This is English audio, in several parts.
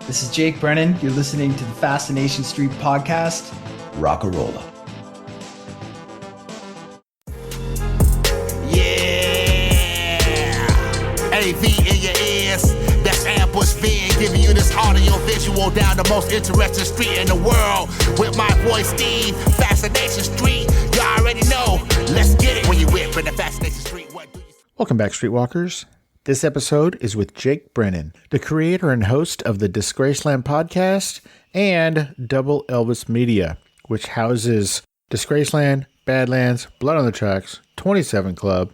This is Jake Brennan. You're listening to the Fascination Street podcast. Rock-a-rolla. Yeah! AV in your ears. That's Ambush V giving you this audio visual down the most interesting street in the world. With my boy Steve, Fascination Street. You already know. Let's get it. When you whip in the Fascination Street, what do you... Welcome back, Streetwalkers. This episode is with Jake Brennan, the creator and host of the Disgraceland podcast and Double Elvis Media, which houses Disgraceland, Badlands, Blood on the Tracks, 27 Club,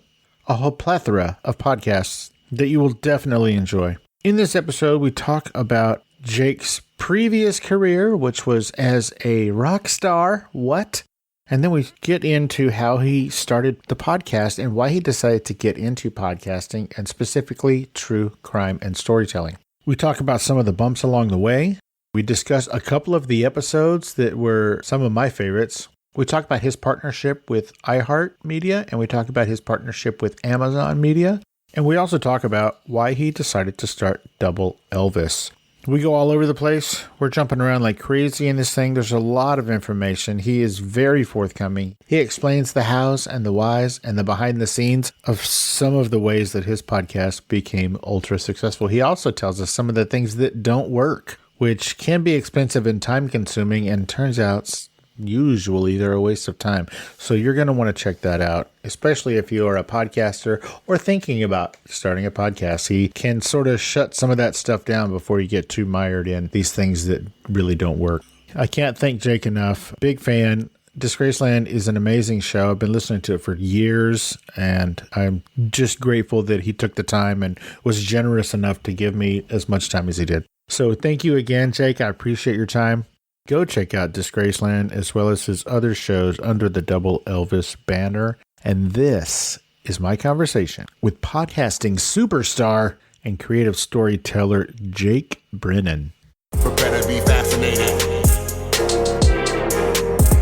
a whole plethora of podcasts that you will definitely enjoy. In this episode, we talk about Jake's previous career, which was as a rock star. What? And then we get into how he started the podcast and why he decided to get into podcasting and specifically true crime and storytelling. We talk about some of the bumps along the way. We discuss a couple of the episodes that were some of my favorites. We talk about his partnership with iHeart Media, and we talk about his partnership with Amazon Media. And we also talk about why he decided to start Double Elvis. We go all over the place. We're jumping around like crazy in this thing. There's a lot of information. He is very forthcoming. He explains the hows and the whys and the behind the scenes of some of the ways that his podcast became ultra successful. He also tells us some of the things that don't work, which can be expensive and time consuming, and turns out usually they're a waste of time. So you're going to want to check that out, especially if you are a podcaster or thinking about starting a podcast. He can sort of shut some of that stuff down before you get too mired in these things that really don't work. I can't thank Jake enough. Big fan. Disgraceland is an amazing show. I've been listening to it for years, and I'm just grateful that he took the time and was generous enough to give me as much time as he did. So thank you again, Jake. I appreciate your time. Go check out Disgraceland as well as his other shows under the Double Elvis banner. And this is my conversation with podcasting superstar and creative storyteller Jake Brennan. Prepare to be fascinated.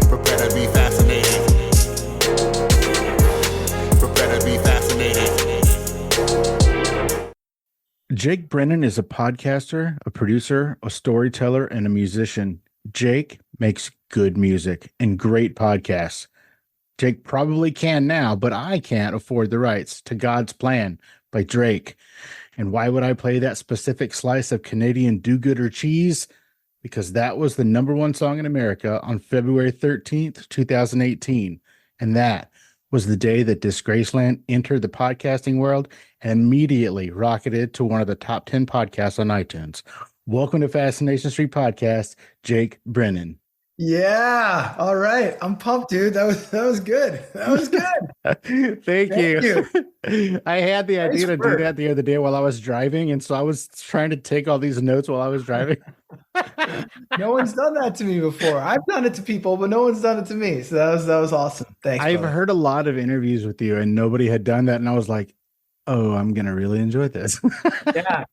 Prepare to be fascinated. Prepare to be fascinated. Jake Brennan is a podcaster, a producer, a storyteller, and a musician. Jake makes good music and great podcasts. Jake probably can now, but I can't afford the rights to God's Plan by Drake. And why would I play that specific slice of Canadian do-gooder cheese? Because that was the #1 song in America on February 13th, 2018. And that was the day that Disgraceland entered the podcasting world and immediately rocketed to one of the top 10 podcasts on iTunes. Welcome to Fascination Street Podcast, Jake Brennan. Yeah. All right. I'm pumped, dude. That was good. That was good. Thank you. I had the idea to do that the other day while I was driving, and so I was trying to take all these notes while I was driving. No one's done that to me before. I've done it to people, but no one's done it to me. So that was awesome. Thanks. I've brother. heard a lot of interviews with you, and nobody had done that, and I was like, oh, I'm going to really enjoy this.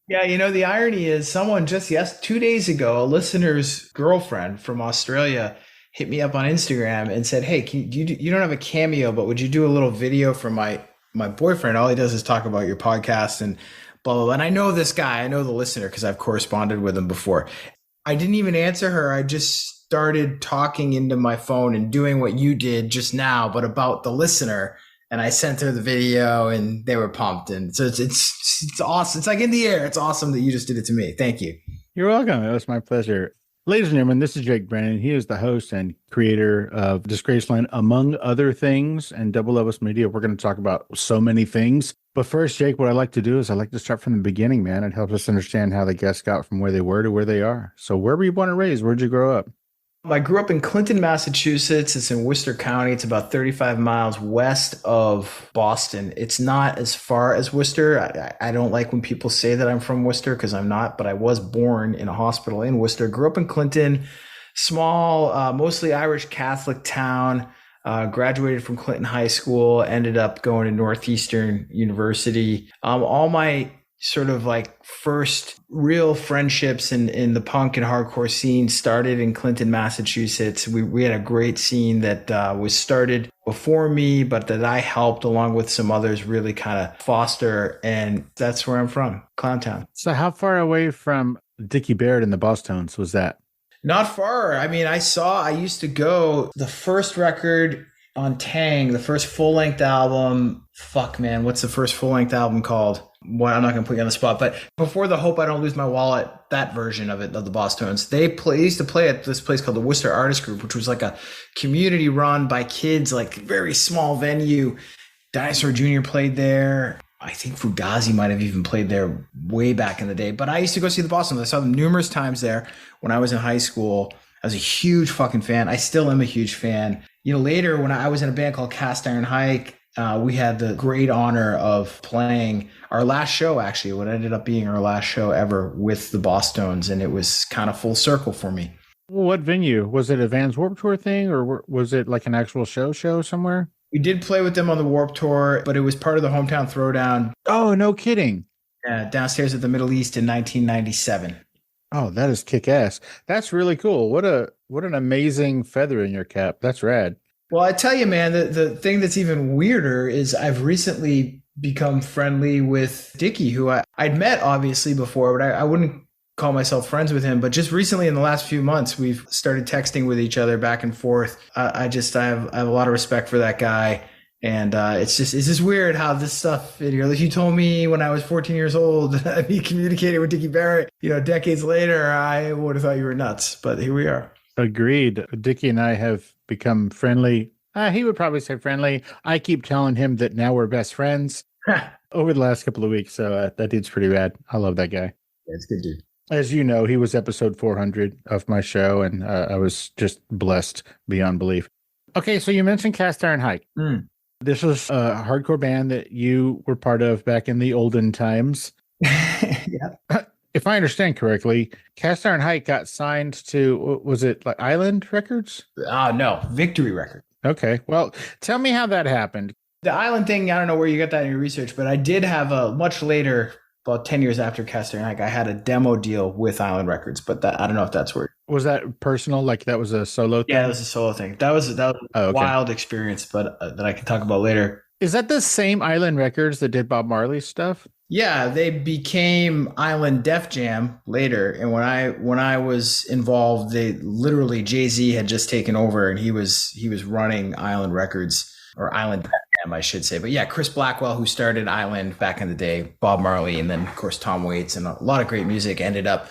Yeah. You know, the irony is someone just 2 days ago, a listener's girlfriend from Australia hit me up on Instagram and said, hey, you don't have a cameo, but would you do a little video for my boyfriend? All he does is talk about your podcast and blah, blah, blah. And I know this guy, I know the listener because I've corresponded with him before. I didn't even answer her. I just started talking into my phone and doing what you did just now, but about the listener. And I sent her the video and they were pumped. And so it's awesome. It's like in the air. It's awesome that you just did it to me. Thank you. You're welcome. It was my pleasure. Ladies and gentlemen, this is Jake Brennan. He is the host and creator of Disgraceland, among other things, and Double Elvis Media. We're going to talk about so many things. But first, Jake, what I like to do is I like to start from the beginning, man. It helps us understand how the guests got from where they were to where they are. So where were you born and raised? Where'd you grow up? I grew up in Clinton, Massachusetts. It's in Worcester County. It's about 35 miles west of Boston. It's not as far as Worcester. I don't like when people say that I'm from Worcester because I'm not, but I was born in a hospital in Worcester. Grew up in Clinton, small, mostly Irish Catholic town. Graduated from Clinton High School, ended up going to Northeastern University. All my sort of like first real friendships in the punk and hardcore scene started in Clinton, Massachusetts. We had a great scene that was started before me, but that I helped along with some others really kind of foster. And that's where I'm from, Clowntown. So how far away from Dickie Barrett and the Bosstones was that? Not far. I mean, I used to go the first record on Tang, the first full-length album. Fuck, man, what's the first full-length album called? Well, I'm not going to put you on the spot, but before the Hope I Don't Lose My Wallet, that version of it, of the Bosstones, they used to play at this place called the Worcester Artist Group, which was like a community run by kids, like very small venue. Dinosaur Jr. played there. I think Fugazi might have even played there way back in the day. But I used to go see the Bosstones. I saw them numerous times there when I was in high school. I was a huge fucking fan. I still am a huge fan. You know, later when I was in a band called Cast Iron Hike, we had the great honor of playing our last show, actually, what ended up being our last show ever with the Bosstones. And it was kind of full circle for me. What venue? Was it a Vans Warped Tour thing, or was it like an actual show somewhere? We did play with them on the Warped Tour, but it was part of the Hometown Throwdown. Oh, no kidding. Downstairs at the Middle East in 1997. Oh, that is kick-ass. That's really cool. What an amazing feather in your cap. That's rad. Well, I tell you, man, the thing that's even weirder is I've recently become friendly with Dickie, who I'd met obviously before, but I wouldn't call myself friends with him. But just recently in the last few months, we've started texting with each other back and forth. I have a lot of respect for that guy. And it's just weird how this stuff, like you told me when I was 14 years old, I'd be communicating with Dickie Barrett, decades later, I would have thought you were nuts, but here we are. Agreed. Dickie and I have become friendly. He would probably say friendly. I keep telling him that now we're best friends over the last couple of weeks. So that dude's pretty rad. I love that guy. Yeah, it's a good dude. As you know, he was episode 400 of my show, and I was just blessed beyond belief. Okay, so you mentioned Cast Iron Hike. This was a hardcore band that you were part of back in the olden times. Yeah. If I understand correctly, Cast Iron Hike got signed to, was it like Island Records? No, Victory Records. Okay. Well, tell me how that happened. The Island thing, I don't know where you got that in your research, but I did have a much later, about 10 years after Cast Iron Hike, I had a demo deal with Island Records, but I don't know if that's where. Was that personal? Like that was a solo thing? Yeah, it was a solo thing. That was a wild experience, but that I can talk about later. Is that the same Island Records that did Bob Marley stuff? Yeah, they became Island Def Jam later, and when I was involved, they literally Jay-Z had just taken over, and he was running Island Records, or Island Def Jam, I should say. But yeah, Chris Blackwell, who started Island back in the day, Bob Marley, and then of course Tom Waits, and a lot of great music ended up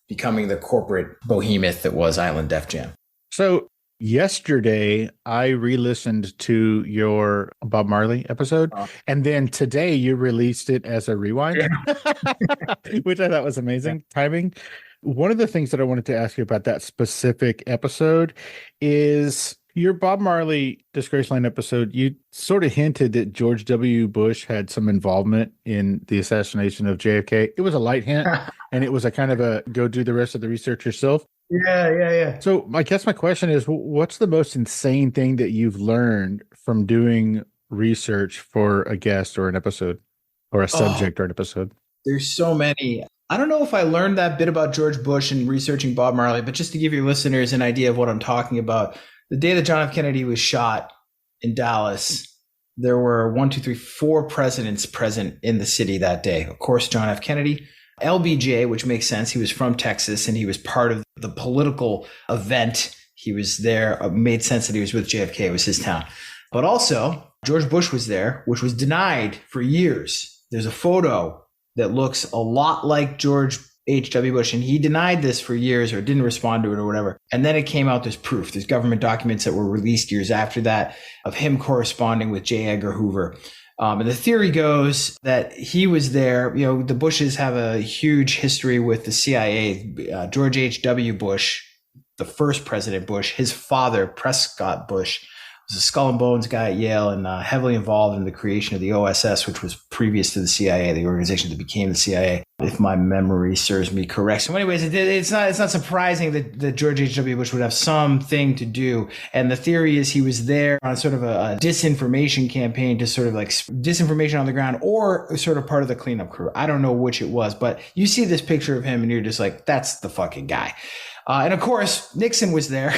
becoming the corporate behemoth that was Island Def Jam. So yesterday, I re-listened to your Bob Marley episode, and then today you released it as a rewind, which I thought was amazing timing. One of the things that I wanted to ask you about that specific episode is your Bob Marley Disgraceland episode. You sort of hinted that George W. Bush had some involvement in the assassination of JFK. It was a light hint, and it was a kind of a go do the rest of the research yourself. Yeah. So I guess my question is, what's the most insane thing that you've learned from doing research for a guest or an episode or a subject or an episode? There's so many. I don't know if I learned that bit about George Bush and researching Bob Marley, but just to give your listeners an idea of what I'm talking about, the day that John F. Kennedy was shot in Dallas, there were 4 presidents present in the city that day. Of course, John F. Kennedy, LBJ, which makes sense. He was from Texas and he was part of the political event. He was there. It made sense that he was with JFK. It was his town. But also, George Bush was there, which was denied for years. There's a photo that looks a lot like George H.W. Bush, and he denied this for years or didn't respond to it or whatever. And then it came out, there's proof. There's government documents that were released years after that of him corresponding with J. Edgar Hoover. And the theory goes that he was there. The Bushes have a huge history with the CIA. George H.W. Bush, the first President Bush, his father, Prescott Bush, was a skull and bones guy at Yale and heavily involved in the creation of the OSS, which was previous to the CIA, the organization that became the CIA, if my memory serves me correct. So anyways, it's not surprising that George H.W. Bush would have something to do. And the theory is he was there on sort of a disinformation campaign to sort of like disinformation on the ground or sort of part of the cleanup crew. I don't know which it was, but you see this picture of him and you're just like, that's the fucking guy. And of course, Nixon was there.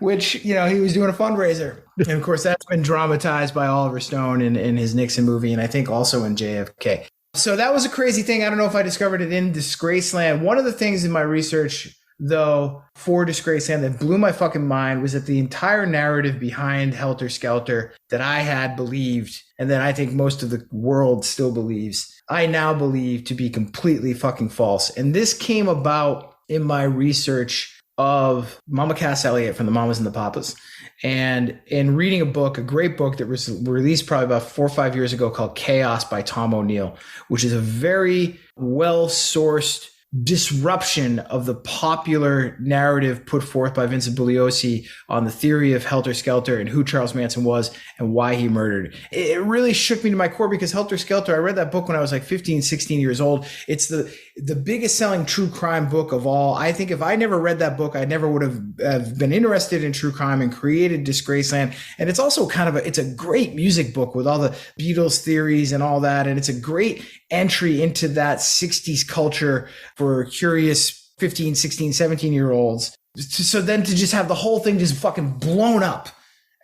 Which, he was doing a fundraiser. And of course, that's been dramatized by Oliver Stone in his Nixon movie. And I think also in JFK. So that was a crazy thing. I don't know if I discovered it in Disgraceland. One of the things in my research, though, for Disgraceland that blew my fucking mind was that the entire narrative behind Helter Skelter that I had believed, and that I think most of the world still believes, I now believe to be completely fucking false. And this came about in my research of Mama Cass Elliot from the Mamas and the Papas. And in reading a book, a great book that was released probably about 4 or 5 years ago called Chaos by Tom O'Neill, which is a very well-sourced disruption of the popular narrative put forth by Vincent Bugliosi on the theory of Helter Skelter and who Charles Manson was and why he murdered. It really shook me to my core because Helter Skelter, I read that book when I was like 15, 16 years old. It's the biggest selling true crime book of all. I think if I never read that book, I never would have been interested in true crime and created Disgraceland. And it's also it's a great music book with all the Beatles theories and all that. And it's a great entry into that 60s culture for curious 15, 16, 17-year-olds. So then to just have the whole thing just fucking blown up,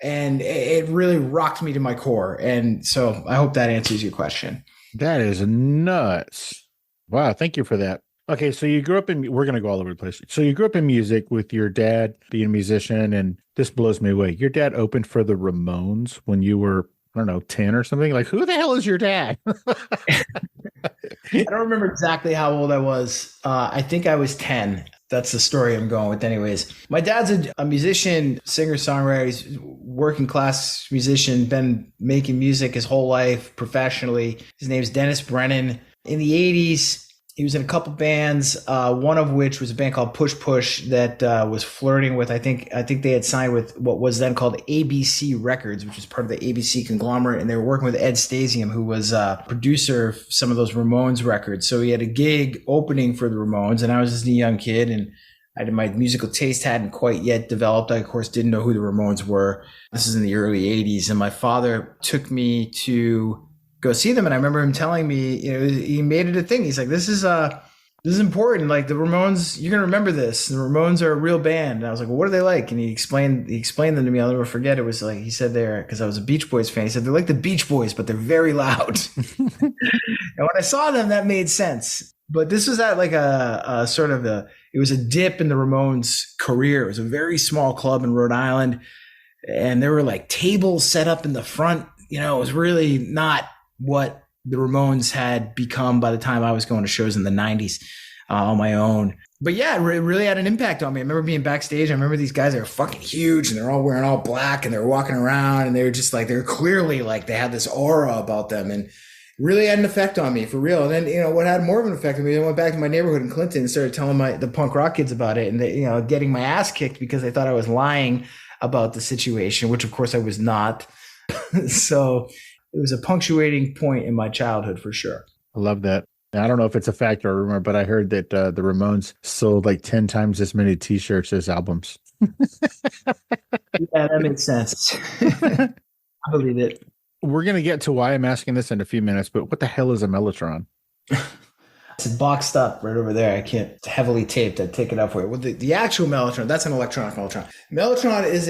and it really rocked me to my core. And so I hope that answers your question. That is nuts. Wow. Thank you for that. Okay. So you grew up we're going to go all over the place. So you grew up in music with your dad being a musician, and this blows me away. Your dad opened for the Ramones when you were, I don't know, 10 or something. Like, who the hell is your dad? I don't remember exactly how old I was. I think I was 10. That's the story I'm going with anyways. My dad's a musician, singer-songwriter. He's working class musician, been making music his whole life professionally. His name's Dennis Brennan. In the 80s, he was in a couple bands, one of which was a band called Push Push that was flirting with, I think they had signed with what was then called ABC Records, which was part of the ABC conglomerate. And they were working with Ed Stasium, who was a producer of some of those Ramones records. So he had a gig opening for the Ramones, and I was just a young kid, and my musical taste hadn't quite yet developed. I, of course, didn't know who the Ramones were. This is in the early 80s. And my father took me to go see them. And I remember him telling me, he made it a thing. He's like, this is important. Like the Ramones, you're going to remember this. The Ramones are a real band. And I was like, well, what are they like? And he explained them to me. I'll never forget. It was like, he said because I was a Beach Boys fan. He said, they're like the Beach Boys, but they're very loud. And when I saw them, that made sense. But this was at like it was a dip in the Ramones' career. It was a very small club in Rhode Island. And there were like tables set up in the front. It was really not what the Ramones had become by the time I was going to shows in the 90s on my own. But yeah, it really had an impact on me. I remember being backstage. I remember these guys that were fucking huge, and they're all wearing all black, and they're walking around, and they were just like, they're clearly like they had this aura about them, and really had an effect on me for real. And then, what had more of an effect on me, I went back to my neighborhood in Clinton and started telling the punk rock kids about it, and they, getting my ass kicked because they thought I was lying about the situation, which of course I was not. So it was a punctuating point in my childhood for sure. I love that. I don't know if it's a fact or a rumor, but I heard that the Ramones sold like 10 times as many T-shirts as albums. Yeah, that makes sense. I believe it. We're going to get to why I'm asking this in a few minutes, but what the hell is a mellotron? It's boxed up right over there. I can't, it's heavily taped. I'd take it up for you. Well, the actual mellotron, that's an electronic mellotron. Mellotron is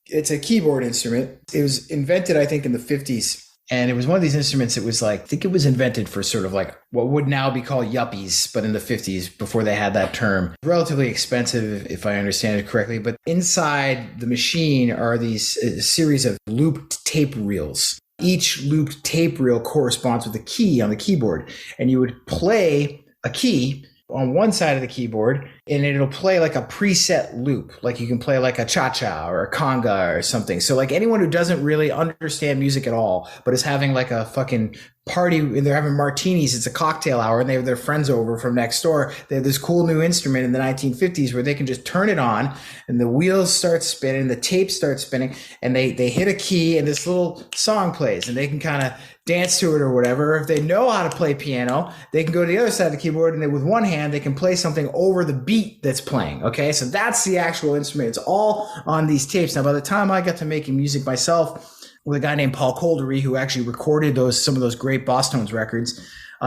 it's a keyboard instrument. It was invented, I think, in the 50s. And it was one of these instruments that was like, I think it was invented for sort of like what would now be called yuppies, but in the 50s, before they had that term. Relatively expensive, if I understand it correctly. But inside the machine are these series of looped tape reels. Each looped tape reel corresponds with a key on the keyboard. And you would play a key on one side of the keyboard, and it'll play like a preset loop. Like you can play like a cha-cha or a conga or something. So like anyone who doesn't really understand music at all, but is having like a fucking party, and they're having martinis, it's a cocktail hour, and they have their friends over from next door. They have this cool new instrument in the 1950s where they can just turn it on and the wheels start spinning, the tape starts spinning, and they hit a key and this little song plays, and they can kind of dance to it or whatever. If they know how to play piano, they can go to the other side of the keyboard, and with one hand, they can play something over the beat that's playing. Okay. So that's the actual instrument. It's all on these tapes. Now, by the time I got to making music myself with a guy named Paul Coldery, who actually recorded some of those great Bosstones records,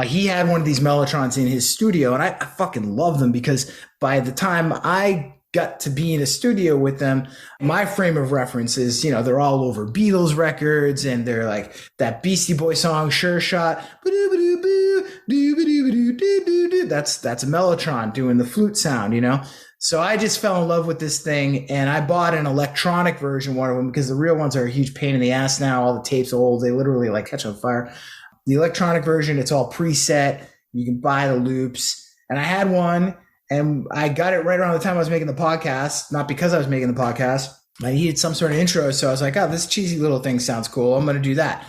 he had one of these mellotrons in his studio, and I fucking love them because by the time I got to be in a studio with them, my frame of reference is, you know, they're all over Beatles records and they're like that Beastie Boy song, Sure Shot. That's a Mellotron doing the flute sound, you know? So I just fell in love with this thing and I bought an electronic version, one of them, because the real ones are a huge pain in the ass now. All the tape's old. They literally like catch on fire. The electronic version, it's all preset. You can buy the loops. And I had one and I got it right around the time I was making the podcast, not because I was making the podcast. I needed some sort of intro. So I was like, oh, this cheesy little thing sounds cool. I'm going to do that.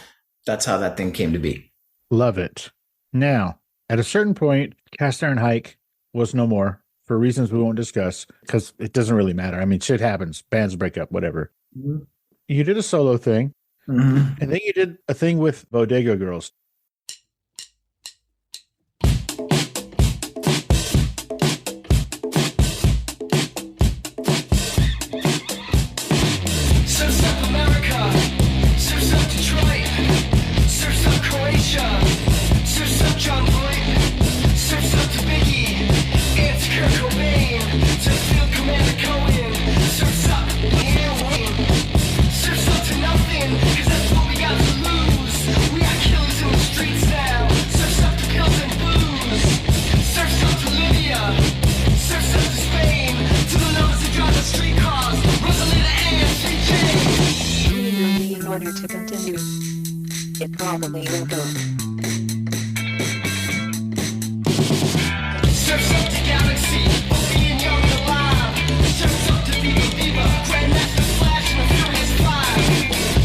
That's how that thing came to be. Love it. Now, at a certain point, Cast Iron Hike was no more for reasons we won't discuss because it doesn't really matter. I mean, shit happens. Bands break up, whatever. Mm-hmm. You did a solo thing. Mm-hmm. And then you did a thing with Bodega Girls. To continue, it probably will go. Surf's up to Galaxy, being young and alive. Surf's up to Viva Viva, Grandmaster Flash and the Furious Five.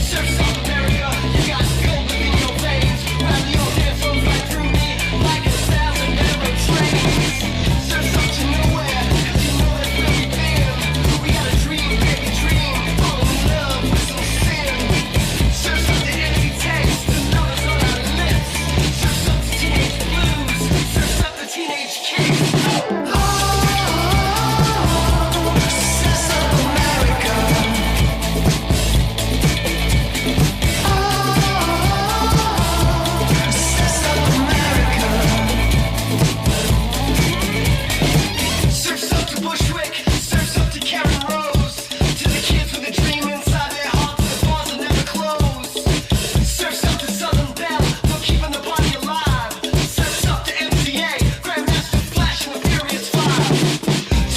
Surf's up America, you got gold in your veins. While the old hair flows right through me, like 1,000 arrow trains. Surf's up to nowhere, 'cause you know that's where we've been. We got a dream, baby, dream, falling in love with some sin. Surf's up to enemy tanks, the numbers on our lips. Surf's up to teenage blues, surf's up to teenage kicks. Surf's up to Bushwick, surf's up to Karen Rose. To the kids with a dream inside their heart, to the bars that never close. Surf's up to Southern Belle, for keeping the body alive. Surf's up to MTA, Grandmaster Flash and the Furious Five.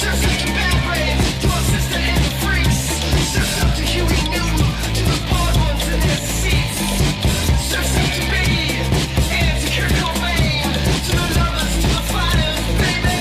Surf's up to Bad Brains, to our sister and the freaks. Surf's up to Huey Newton, to the bored ones in their seats. Surf's up to Biggie, and to Kurt Cobain, to the lovers, to the fighters, baby.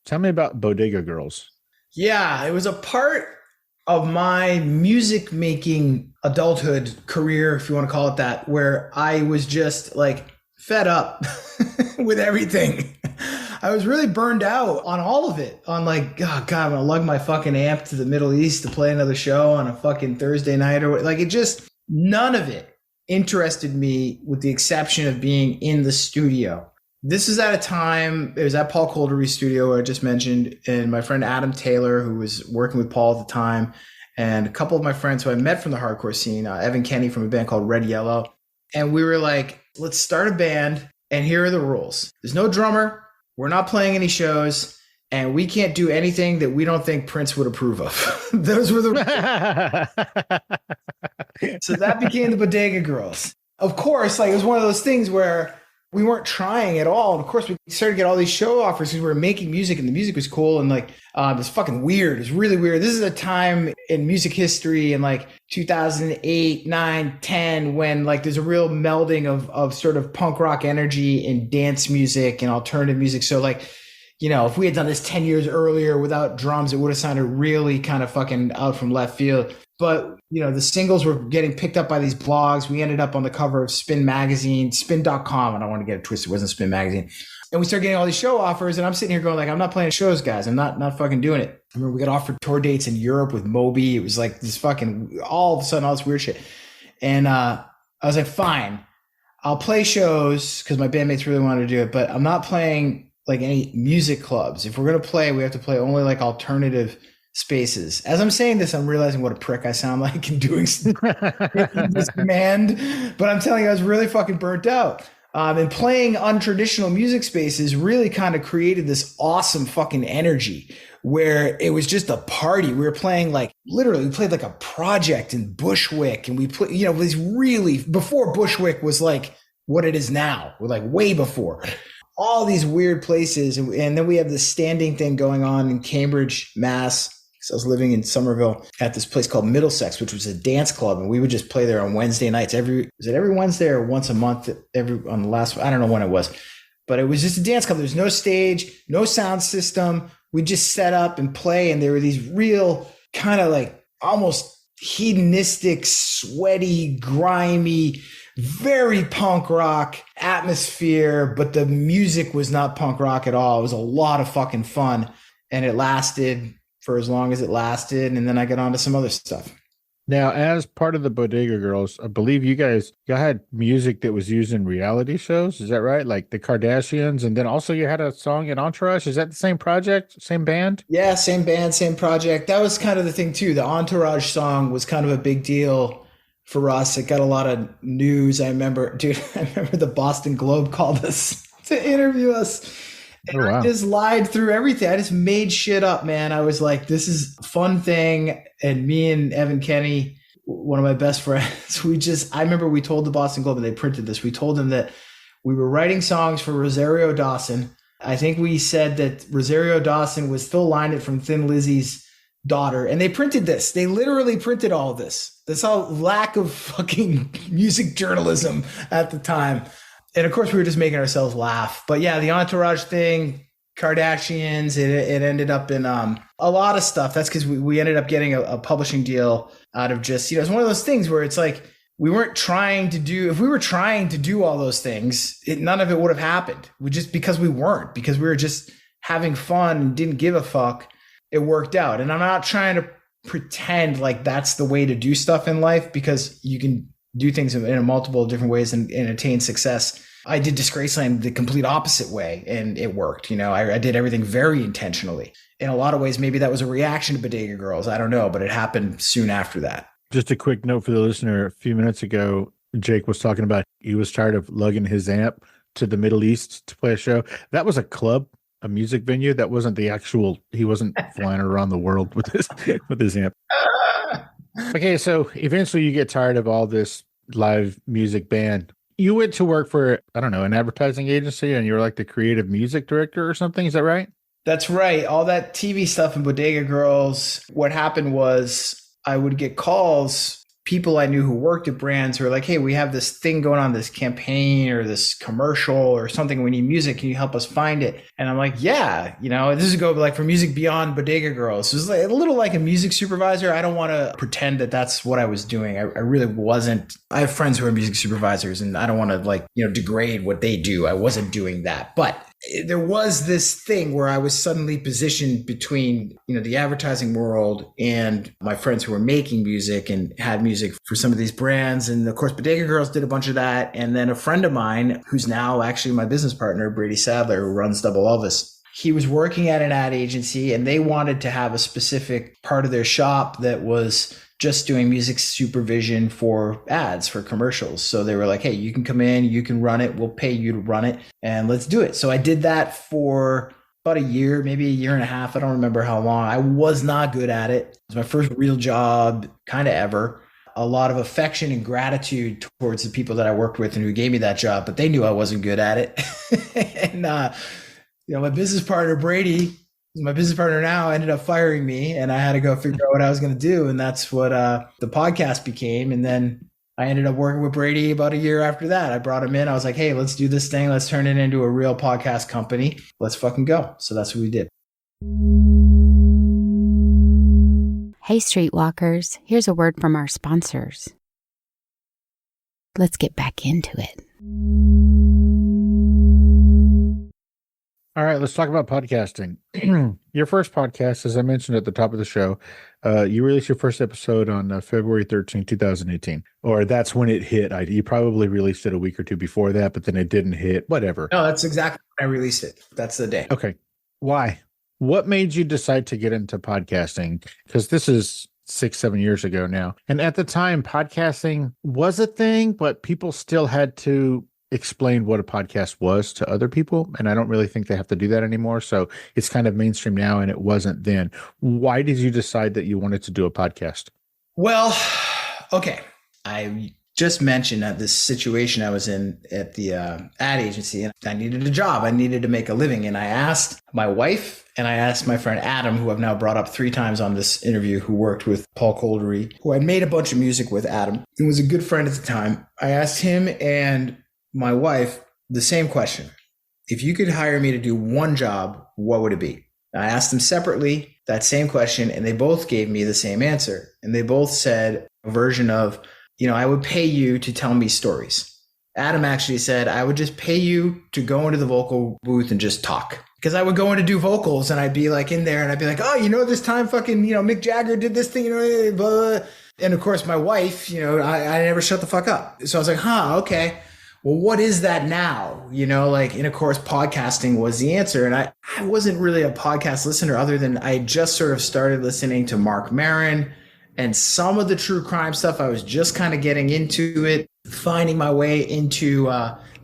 Tell me about Bodega Girls. Yeah, it was a part of my music making adulthood career, if you want to call it that, where I was just like fed up with everything. I was really burned out on all of it. On like, oh God, I'm gonna lug my fucking amp to the Middle East to play another show on a fucking Thursday night or like it just, none of it interested me with the exception of being in the studio. This is at a time, it was at Paul Coldery's studio, where I just mentioned, and my friend Adam Taylor, who was working with Paul at the time, and a couple of my friends who I met from the hardcore scene, Evan Kenny from a band called Red Yellow. And we were like, let's start a band, and here are the rules. There's no drummer, we're not playing any shows, and we can't do anything that we don't think Prince would approve of. Those were the rules. So that became the Bodega Girls. Of course, like, it was one of those things where we weren't trying at all. And of course, we started to get all these show offers because we were making music and the music was cool. And like, it's fucking weird. It's really weird. This is a time in music history in like 2008, 9, 10, when like there's a real melding of sort of punk rock energy and dance music and alternative music. So like, you know, if we had done this 10 years earlier without drums, it would have sounded really kind of fucking out from left field. But, you know, the singles were getting picked up by these blogs. We ended up on the cover of Spin Magazine, spin.com. I don't want to get it twisted. It wasn't Spin Magazine. And we started getting all these show offers. And I'm sitting here going like, I'm not playing shows, guys. I'm not fucking doing it. I remember we got offered tour dates in Europe with Moby. It was like this fucking, all of a sudden, all this weird shit. And I was like, fine, I'll play shows because my bandmates really wanted to do it. But I'm not playing like any music clubs. If we're going to play, we have to play only like alternative spaces. As I'm saying this, I'm realizing what a prick I sound like in doing this command. But I'm telling you, I was really fucking burnt out. And playing untraditional music spaces really kind of created this awesome fucking energy where it was just a party. We were playing like, literally, we played like a project in Bushwick, and we played, you know, these really, before Bushwick was like what it is now. We're like way before. All these weird places. And then we have this standing thing going on in Cambridge, Mass. So I was living in Somerville at this place called Middlesex, which was a dance club. And we would just play there on Wednesday nights. Was it every Wednesday or once a month? On the last, I don't know when it was, but it was just a dance club. There's no stage, no sound system. We just set up and play. And there were these real kind of like almost hedonistic, sweaty, grimy, very punk rock atmosphere, but the music was not punk rock at all. It was a lot of fucking fun, and it lasted for as long as it lasted, and then I got on to some other stuff. Now, as part of the Bodega Girls, I believe you had music that was used in reality shows. Is that right? Like the Kardashians, and then also you had a song in Entourage. Is that the same project, same band? Yeah, same band, same project. That was kind of the thing too. The Entourage song was kind of a big deal for us. It got a lot of news. I remember the Boston Globe called us to interview us. And oh, wow. I just lied through everything. I just made shit up, man. I was like, this is a fun thing. And me and Evan Kenny, one of my best friends, I remember we told the Boston Globe, and they printed this. We told them that we were writing songs for Rosario Dawson. I think we said that Rosario Dawson was Phil Lynott from Thin Lizzy's daughter. And they printed this. They literally printed all of this. That's how lack of fucking music journalism at the time. And of course, we were just making ourselves laugh. But yeah, the Entourage thing, Kardashians, it ended up in a lot of stuff. That's because we ended up getting a publishing deal out of just, you know, it's one of those things where it's like, if we were trying to do all those things, none of it would have happened. Because we were just having fun and didn't give a fuck, it worked out. And I'm not trying to pretend like that's the way to do stuff in life, because you can do things in a multiple different ways and attain success. I did Disgraceland the complete opposite way, and it worked. You know, I did everything very intentionally. In a lot of ways, maybe that was a reaction to Bodega Girls. I don't know, but it happened soon after that. Just a quick note for the listener. A few minutes ago, Jake was talking about he was tired of lugging his amp to the Middle East to play a show. That was a club, a music venue. That wasn't the actual, he wasn't flying around the world with his amp. Okay, so eventually you get tired of all this live music band. You went to work for, I don't know, an advertising agency, and you were like the creative music director or something. Is that right? That's right. All that TV stuff in Bodega Girls. What happened was I would get calls, people I knew who worked at brands who were like, hey, we have this thing going on, this campaign or this commercial or something. We need music. Can you help us find it? And I'm like, yeah, you know, this is go like for music beyond Bodega Girls. So it's like a little like a music supervisor. I don't want to pretend that that's what I was doing. I really wasn't. I have friends who are music supervisors, and I don't want to like, you know, degrade what they do. I wasn't doing that. But there was this thing where I was suddenly positioned between, the advertising world and my friends who were making music and had music for some of these brands. And of course, Bodega Girls did a bunch of that. And then a friend of mine, who's now actually my business partner, Brady Sadler, who runs Double Elvis, he was working at an ad agency and they wanted to have a specific part of their shop that was just doing music supervision for ads, for commercials. So they were like, hey, you can come in, you can run it, we'll pay you to run it, and let's do it. So I did that for about a year, maybe a year and a half. I don't remember how long. I was not good at it. It was my first real job kind of ever. A lot of affection and gratitude towards the people that I worked with and who gave me that job, but they knew I wasn't good at it. And, my business partner, Brady, my business partner now, ended up firing me, and I had to go figure out what I was going to do. And that's what the podcast became. And then I ended up working with Brady about a year after that. I brought him in. I was like, hey, let's do this thing. Let's turn it into a real podcast company. Let's fucking go. So that's what we did. Hey, Streetwalkers, here's a word from our sponsors. Let's get back into it. All right, let's talk about podcasting. Your first podcast, as I mentioned at the top of the show, you released your first episode on February 13, 2018. Or that's when it hit. You probably released it a week or two before that, but then it didn't hit, whatever. No, that's exactly when I released it. That's the day. Okay. Why? What made you decide to get into podcasting? Because this is 6-7 years ago now. And at the time, podcasting was a thing, but people still had to explain what a podcast was to other people. And I don't really think they have to do that anymore. So it's kind of mainstream now, and it wasn't then. Why did you decide that you wanted to do a podcast? Well, okay. I just mentioned that this situation I was in at the ad agency, and I needed a job. I needed to make a living. And I asked my wife and I asked my friend Adam, who I've now brought up 3 times on this interview, who worked with Paul Coldery, who I made a bunch of music with. Adam, who was a good friend at the time. I asked him and my wife the same question. If you could hire me to do one job, what would it be? I asked them separately that same question, and they both gave me the same answer. And they both said a version of, I would pay you to tell me stories. Adam actually said, I would just pay you to go into the vocal booth and just talk. Because I would go in to do vocals and I'd be like in there and I'd be like, oh, this time fucking, Mick Jagger did this thing, blah. And of course, my wife, I never shut the fuck up. So I was like, okay. Well, what is that now? And of course, podcasting was the answer. And I wasn't really a podcast listener other than I just sort of started listening to Mark Maron and some of the true crime stuff. I was just kind of getting into it, finding my way into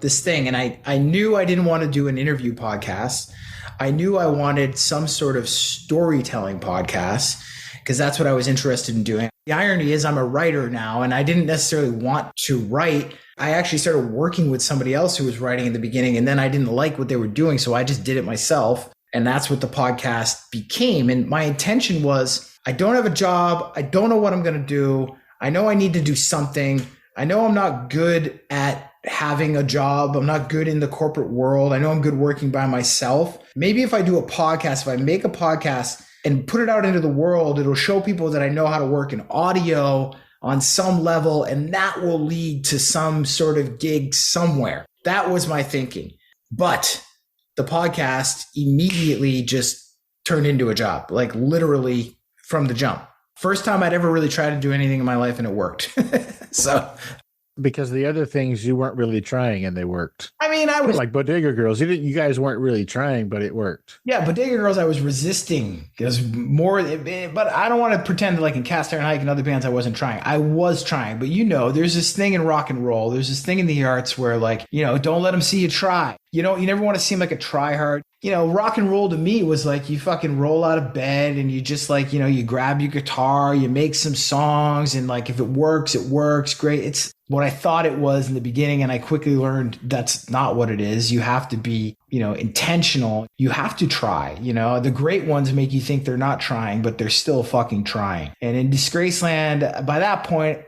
this thing. And I knew I didn't want to do an interview podcast. I knew I wanted some sort of storytelling podcast because that's what I was interested in doing. The irony is I'm a writer now, and I didn't necessarily want to write. I actually started working with somebody else who was writing in the beginning, and then I didn't like what they were doing, so I just did it myself. And that's what the podcast became. And my intention was, I don't have a job. I don't know what I'm going to do. I know I need to do something. I know I'm not good at having a job. I'm not good in the corporate world. I know I'm good working by myself. Maybe if I do a podcast, if I make a podcast and put it out into the world, it'll show people that I know how to work in audio on some level, and that will lead to some sort of gig somewhere. That was my thinking. But the podcast immediately just turned into a job, like literally from the jump. First time I'd ever really tried to do anything in my life, and it worked. So, because the other things you weren't really trying and they worked. I mean, I was like Bodega Girls. You guys weren't really trying, but it worked. Yeah, Bodega Girls, I was resisting because more, but I don't want to pretend that like in Cast Iron Hike and other bands, I wasn't trying. I was trying, but there's this thing in rock and roll. There's this thing in the arts where don't let them see you try. You never want to seem like a tryhard. Rock and roll to me was like you fucking roll out of bed and you just you grab your guitar, you make some songs, and if it works, great. It's what I thought it was in the beginning, and I quickly learned that's not what it is. You have to be, intentional. You have to try. The great ones make you think they're not trying, but they're still fucking trying. And in Disgraceland, by that point,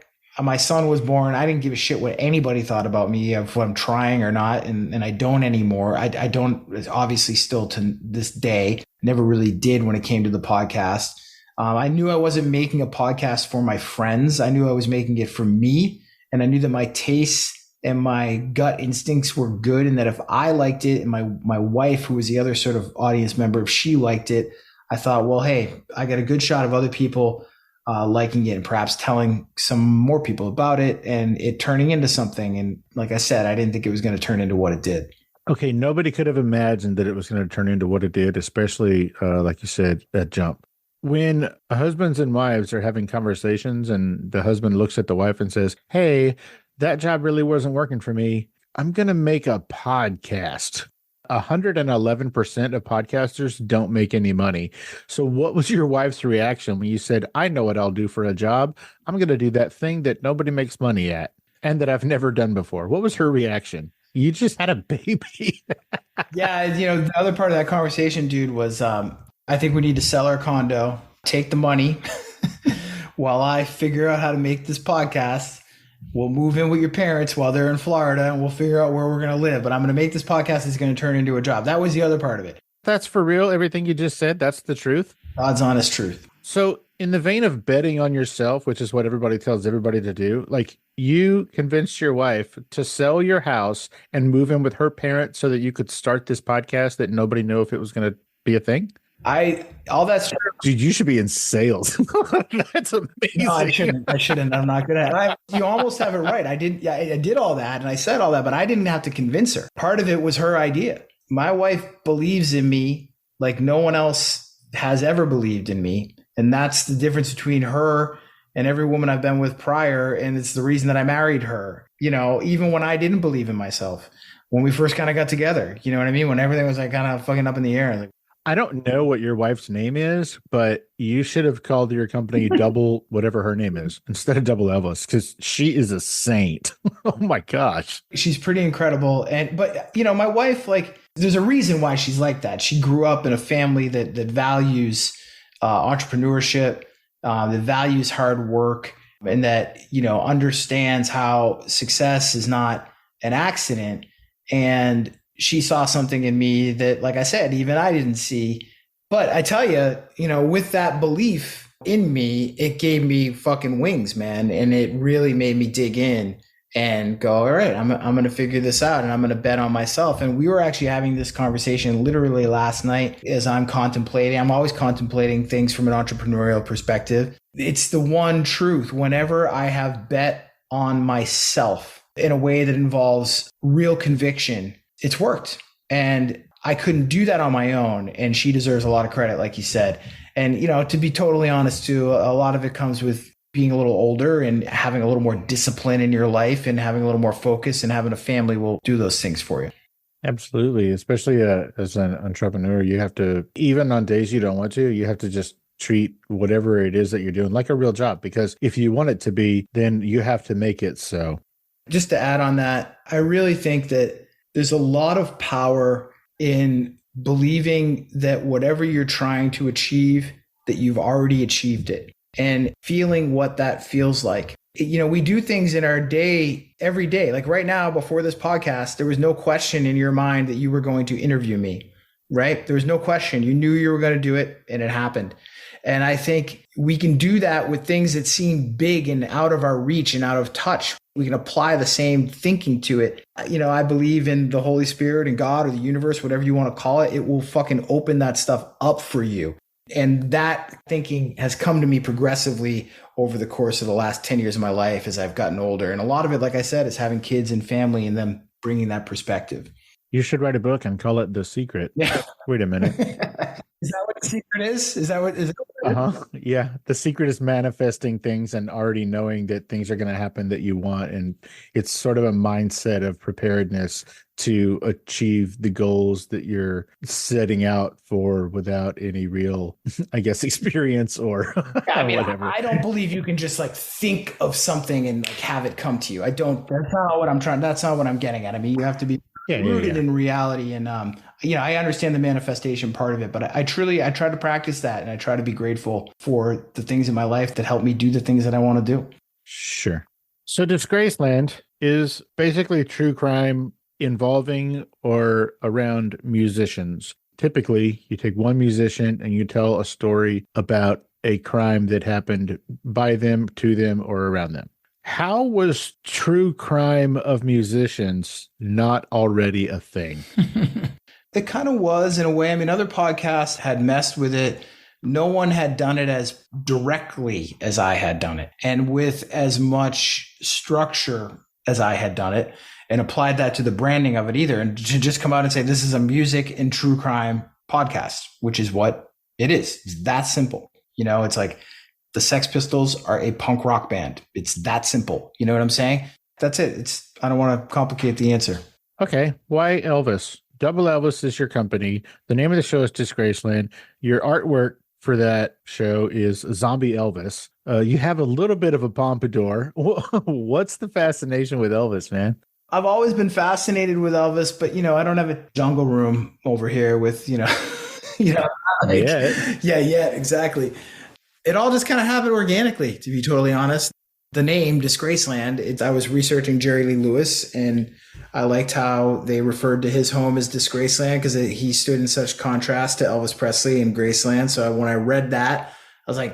my son was born. I didn't give a shit what anybody thought about me, if I'm trying or not. And I don't anymore. I don't, obviously still to this day, never really did when it came to the podcast. I knew I wasn't making a podcast for my friends. I knew I was making it for me. And I knew that my tastes and my gut instincts were good, and that if I liked it and my wife, who was the other sort of audience member, if she liked it, I thought, well, hey, I got a good shot of other people liking it and perhaps telling some more people about it and it turning into something. And like I said, I didn't think it was going to turn into what it did. Okay, nobody could have imagined that it was going to turn into what it did, especially, like you said, that jump. When husbands and wives are having conversations and the husband looks at the wife and says, hey, that job really wasn't working for me, I'm going to make a podcast. 111% of podcasters don't make any money. So what was your wife's reaction when you said, I know what I'll do for a job. I'm going to do that thing that nobody makes money at and that I've never done before? What was her reaction? You just had a baby. Yeah. The other part of that conversation, dude, was I think we need to sell our condo, take the money while I figure out how to make this podcast. We'll move in with your parents while they're in Florida and we'll figure out where we're going to live. But I'm going to make this podcast is going to turn into a job. That was the other part of it. That's for real. Everything you just said, that's the truth. God's honest truth. So in the vein of betting on yourself, which is what everybody tells everybody to do, like you convinced your wife to sell your house and move in with her parents so that you could start this podcast that nobody knew if it was going to be a thing. All that's true. Dude, you should be in sales. That's amazing. No, I shouldn't. I'm not good at it. You almost have it right. I did all that and I said all that, but I didn't have to convince her. Part of it was her idea. My wife believes in me like no one else has ever believed in me. And that's the difference between her and every woman I've been with prior. And it's the reason that I married her, even when I didn't believe in myself, when we first kind of got together, you know what I mean? When everything was like kind of fucking up in the air. Like, I don't know what your wife's name is, but you should have called your company Double whatever her name is instead of Double Elvis, because she is a saint. Oh my gosh. She's pretty incredible. But my wife, like, there's a reason why she's like that. She grew up in a family that values entrepreneurship, that values hard work, and that, understands how success is not an accident. And she saw something in me that, like I said, even I didn't see. But I tell you, with that belief in me, it gave me fucking wings, man. And it really made me dig in and go, all right, I'm going to figure this out and I'm going to bet on myself. And we were actually having this conversation literally last night as I'm always contemplating things from an entrepreneurial perspective. It's the one truth. Whenever I have bet on myself in a way that involves real conviction, it's worked. And I couldn't do that on my own. And she deserves a lot of credit, like you said. And, to be totally honest too, a lot of it comes with being a little older and having a little more discipline in your life and having a little more focus, and having a family will do those things for you. Absolutely. Especially as an entrepreneur, you have to, even on days you don't want to, you have to just treat whatever it is that you're doing like a real job, because if you want it to be, then you have to make it so. Just to add on that, I really think that there's a lot of power in believing that whatever you're trying to achieve, that you've already achieved it, and feeling what that feels like. We do things in our day every day. Like right now, before this podcast, there was no question in your mind that you were going to interview me, right? There was no question. You knew you were going to do it, and it happened. And I think we can do that with things that seem big and out of our reach and out of touch. We can apply the same thinking to it. I believe in the Holy Spirit and God or the universe, whatever you want to call it. It will fucking open that stuff up for you. And that thinking has come to me progressively over the course of the last 10 years of my life as I've gotten older. And a lot of it, like I said, is having kids and family and them bringing that perspective. You should write a book and call it The Secret. Yeah. Wait a minute. Is that what the secret is? Is that what is it? Yeah. The secret is manifesting things and already knowing that things are going to happen that you want. And it's sort of a mindset of preparedness to achieve the goals that you're setting out for without any real, I guess, experience or whatever. I don't believe you can just like think of something and like have it come to you. I don't, that's not what I'm trying. That's not what I'm getting at. I mean, you have to be rooted in reality. And, I understand the manifestation part of it, but I try to practice that. And I try to be grateful for the things in my life that help me do the things that I want to do. Sure. So Disgraceland is basically true crime involving or around musicians. Typically, you take one musician and you tell a story about a crime that happened by them, to them, or around them. How was true crime of musicians not already a thing? It kind of was in a way. I mean, other podcasts had messed with it. No one had done it as directly as I had done it and with as much structure as I had done it and applied that to the branding of it either. And to just come out and say, this is a music and true crime podcast, which is what it is. It's that simple. You know, it's like the Sex Pistols are a punk rock band. It's that simple. You know what I'm saying? That's it. I don't want to complicate the answer. Okay. Why Elvis? Double Elvis is your company. The name of the show is Disgraceland. Your artwork for that show is Zombie Elvis. You have a little bit of a pompadour. What's the fascination with Elvis, man? I've always been fascinated with Elvis, but I don't have a jungle room over here with, yeah, exactly. It all just kind of happened organically, to be totally honest. The name Disgraceland, I was researching Jerry Lee Lewis, and I liked how they referred to his home as Disgraceland because he stood in such contrast to Elvis Presley and Graceland. So when I read that, I was like,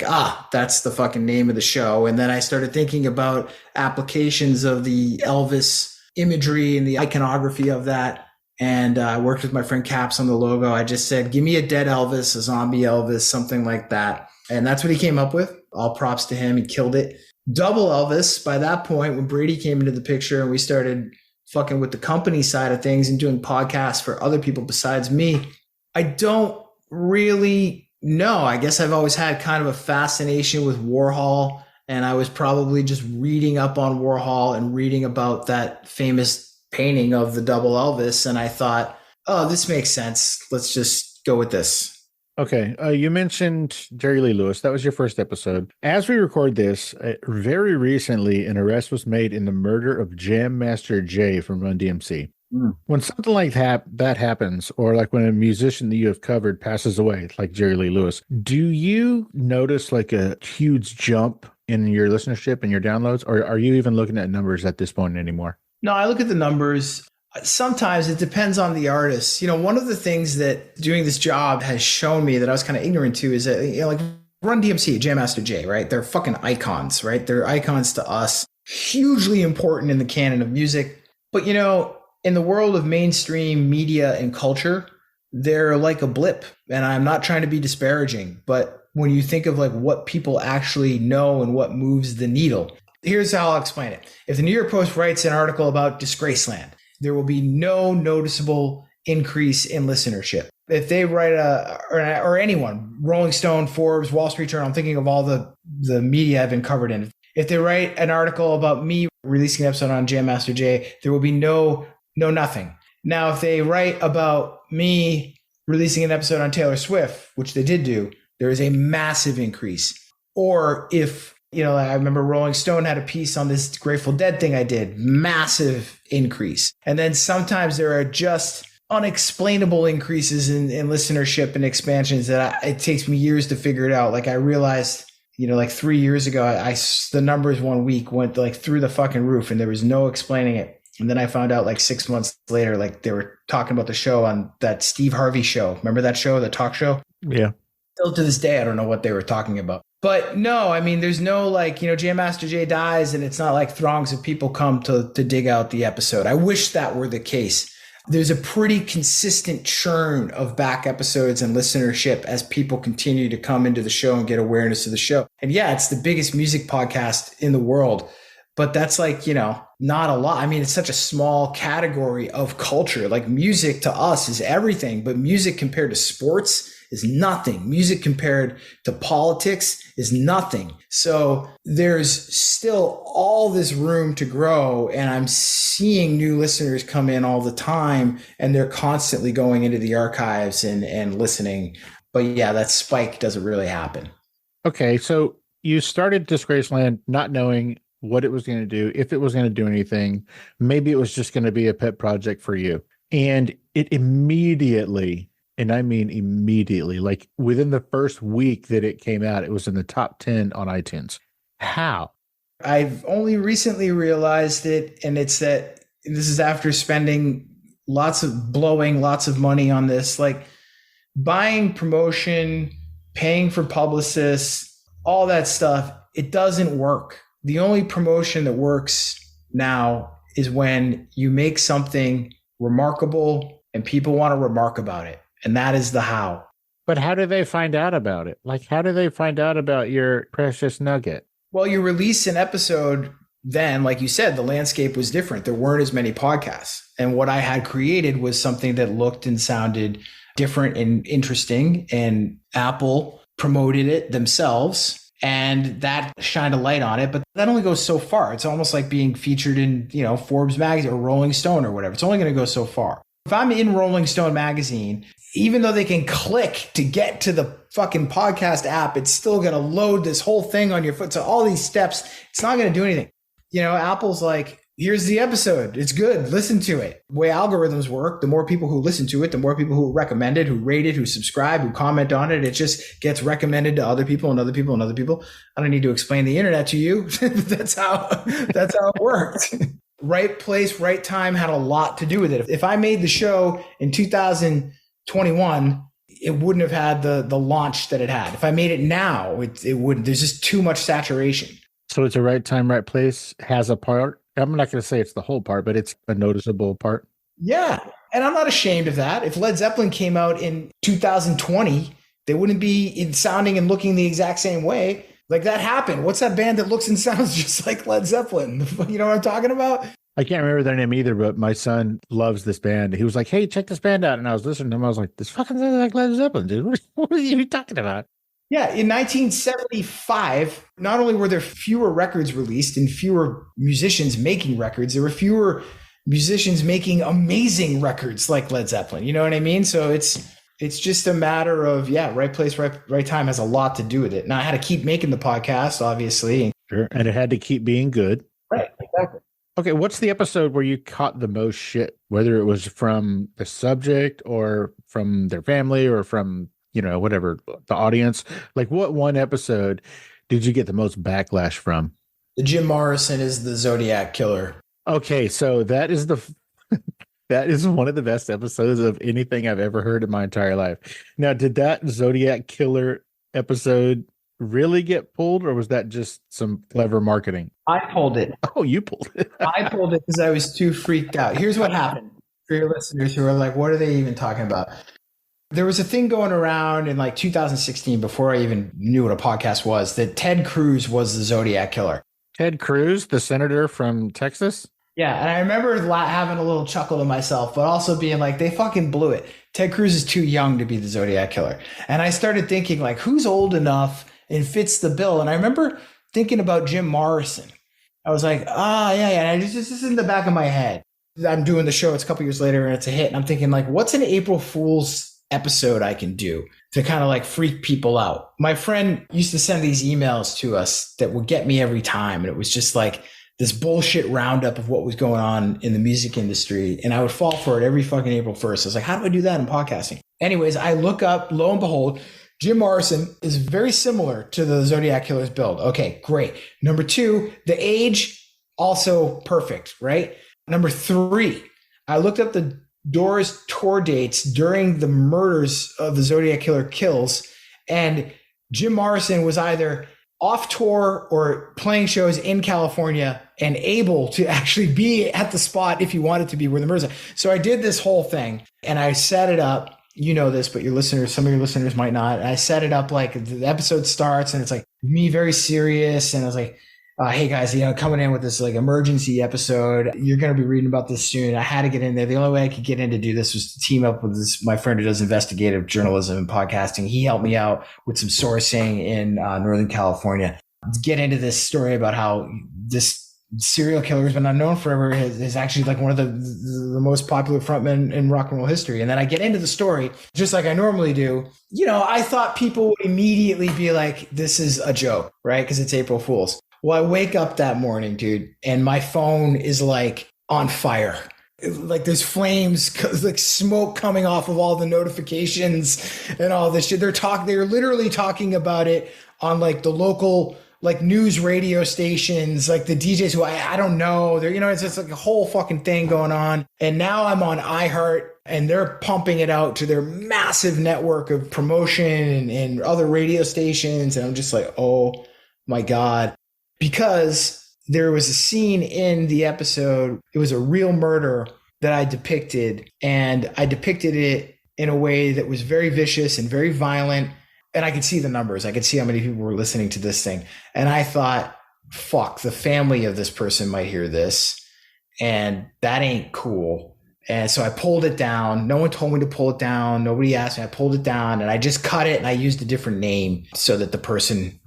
that's the fucking name of the show. And then I started thinking about applications of the Elvis imagery and the iconography of that. And I worked with my friend Caps on the logo. I just said, give me a dead Elvis, a zombie Elvis, something like that. And that's what he came up with. All props to him. He killed it. Double Elvis, by that point, when Brady came into the picture and we started fucking with the company side of things and doing podcasts for other people besides me, I don't really know. I guess I've always had kind of a fascination with Warhol, and I was probably just reading up on Warhol and reading about that famous painting of the Double Elvis, and I thought, this makes sense. Let's just go with this. Okay. You mentioned Jerry Lee Lewis. That was your first episode. As we record this, very recently, an arrest was made in the murder of Jam Master Jay from Run DMC. When something like that happens, or like when a musician that you have covered passes away, like Jerry Lee Lewis, do you notice like a huge jump in your listenership and your downloads, or are you even looking at numbers at this point anymore? No, I look at the numbers. Sometimes it depends on the artist. One of the things that doing this job has shown me that I was kind of ignorant to is that, like Run DMC, Jam Master Jay, right? They're fucking icons, right? They're icons to us, hugely important in the canon of music. But, in the world of mainstream media and culture, they're like a blip. And I'm not trying to be disparaging, but when you think of like what people actually know and what moves the needle, here's how I'll explain it. If the New York Post writes an article about Disgraceland, there will be no noticeable increase in listenership. If they write or anyone, Rolling Stone, Forbes, Wall Street Journal, I'm thinking of all the media I've been covered in. If they write an article about me releasing an episode on Jam Master Jay, there will be no nothing. Now, if they write about me releasing an episode on Taylor Swift, which they did do, there is a massive increase. Or if I remember Rolling Stone had a piece on this Grateful Dead thing I did, massive increase. And then sometimes there are just unexplainable increases in listenership and expansions that it takes me years to figure it out. Like I realized, like 3 years ago, the numbers 1 week went like through the fucking roof and there was no explaining it. And then I found out like 6 months later, like they were talking about the show on that Steve Harvey show. Remember that show, the talk show? Yeah. Still to this day, I don't know what they were talking about. But no, I mean, there's no like, Jam Master Jay dies and it's not like throngs of people come to dig out the episode. I wish that were the case. There's a pretty consistent churn of back episodes and listenership as people continue to come into the show and get awareness of the show. And yeah, it's the biggest music podcast in the world, but that's like, not a lot. I mean, it's such a small category of culture. Like music to us is everything, but music compared to sports is nothing. Music compared to politics is nothing. So there's still all this room to grow, and I'm seeing new listeners come in all the time, and they're constantly going into the archives and listening. But yeah, that spike doesn't really happen. Okay, so you started Disgraceland not knowing what it was going to do, if it was going to do anything. Maybe it was just going to be a pet project for you. And it immediately, and I mean immediately, like within the first week that it came out, it was in the top 10 on iTunes. How? I've only recently realized it, and it's that this is after spending blowing lots of money on this, like buying promotion, paying for publicists, all that stuff. It doesn't work. the only promotion that works now is when you make something remarkable and people want to remark about it. And that is the how. But how do they find out about it? Like, how do they find out about your precious nugget? Well, you release an episode, then, like you said, the landscape was different. There weren't as many podcasts. And what I had created was something that looked and sounded different and interesting. And Apple promoted it themselves. And that shined a light on it. But that only goes so far. It's almost like being featured in, Forbes magazine or Rolling Stone or whatever. It's only going to go so far. If I'm in Rolling Stone magazine, even though they can click to get to the fucking podcast app, it's still going to load this whole thing on your foot. So all these steps, it's not going to do anything. Apple's like, here's the episode. It's good. Listen to it. The way algorithms work, the more people who listen to it, the more people who recommend it, who rate it, who subscribe, who comment on it, it just gets recommended to other people and other people and other people. I don't need to explain the internet to you. That's how it worked. Right place, right time had a lot to do with it. If I made the show in 2021, it wouldn't have had the launch that it had. If I made it now, it wouldn't. There's just too much saturation. So it's a right time, right place, has a part. I'm not going to say it's the whole part, but it's a noticeable part. Yeah. And I'm not ashamed of that. If Led Zeppelin came out in 2020, they wouldn't be sounding and looking the exact same way. Like, that happened. What's that band that looks and sounds just like Led Zeppelin? You know what I'm talking about? I can't remember their name either, but my son loves this band. He was like, hey, check this band out. And I was listening to him. I was like, this fucking sounds like Led Zeppelin, dude. What are you talking about? Yeah, in 1975, not only were there fewer records released and fewer musicians making records, there were fewer musicians making amazing records like Led Zeppelin. You know what I mean? So it's just a matter of, right place, right time has a lot to do with it. Now, I had to keep making the podcast, obviously. Sure, and it had to keep being good. Right, exactly. Okay, what's the episode where you caught the most shit, whether it was from the subject or from their family or from whatever, the audience? Like, what one episode did you get the most backlash from? The Jim Morrison is the Zodiac Killer. Okay, so that is that is one of the best episodes of anything I've ever heard in my entire life. Now, did that Zodiac Killer episode really get pulled, or was that just some clever marketing? I pulled it. Oh, you pulled it. I pulled it because I was too freaked out. Here's what happened for your listeners who are like, what are they even talking about? There was a thing going around in like 2016, before I even knew what a podcast was, that Ted Cruz was the Zodiac Killer. Ted Cruz, the senator from Texas? Yeah, and I remember having a little chuckle to myself, but also being like, they fucking blew it. Ted Cruz is too young to be the Zodiac Killer. And I started thinking, like, who's old enough and fits the bill? And I remember thinking about Jim Morrison. I was like, yeah. And this is in the back of my head. I'm doing the show, it's a couple years later, and it's a hit. And I'm thinking, like, what's an April Fool's episode I can do to kind of like freak people out? My friend used to send these emails to us that would get me every time. And it was just like this bullshit roundup of what was going on in the music industry. And I would fall for it every fucking April 1st. I was like, how do I do that in podcasting? Anyways, I look up, lo and behold, Jim Morrison is very similar to the Zodiac Killer's build. Okay, great. Number 2, the age, also perfect, right? Number 3, I looked up the Doors tour dates during the murders of the Zodiac Killer kills, and Jim Morrison was either off tour or playing shows in California and able to actually be at the spot if he wanted to be where the murders are. So I did this whole thing and I set it up. You know this, but some of your listeners might not. I set it up like the episode starts and it's like me very serious, and I was like, hey guys, coming in with this like emergency episode. You're going to be reading about this soon. I had to get in there. The only way I could get in to do this was to team up with my friend who does investigative journalism and podcasting. He helped me out with some sourcing in Northern California to get into this story about how this serial killer has been unknown forever, is actually like one of the most popular frontmen in rock and roll history. And then I get into the story just like I normally do. I thought people would immediately be like, this is a joke, right? Because it's April Fool's. Well, I wake up that morning, dude, and my phone is like on fire. Like there's flames, like smoke coming off of all the notifications and all this shit. They're literally talking about it on like the local like news radio stations, like the DJs who I don't know. It's just like a whole fucking thing going on. And now I'm on iHeart and they're pumping it out to their massive network of promotion and other radio stations. And I'm just like, oh my God. because there was a scene in the episode. It was a real murder that I depicted, and I depicted it in a way that was very vicious and very violent. And I could see the numbers. I could see how many people were listening to this thing. And I thought, fuck, the family of this person might hear this, and that ain't cool. And so I pulled it down. No one told me to pull it down. Nobody asked me. I pulled it down, and I just cut it, and I used a different name so that the person,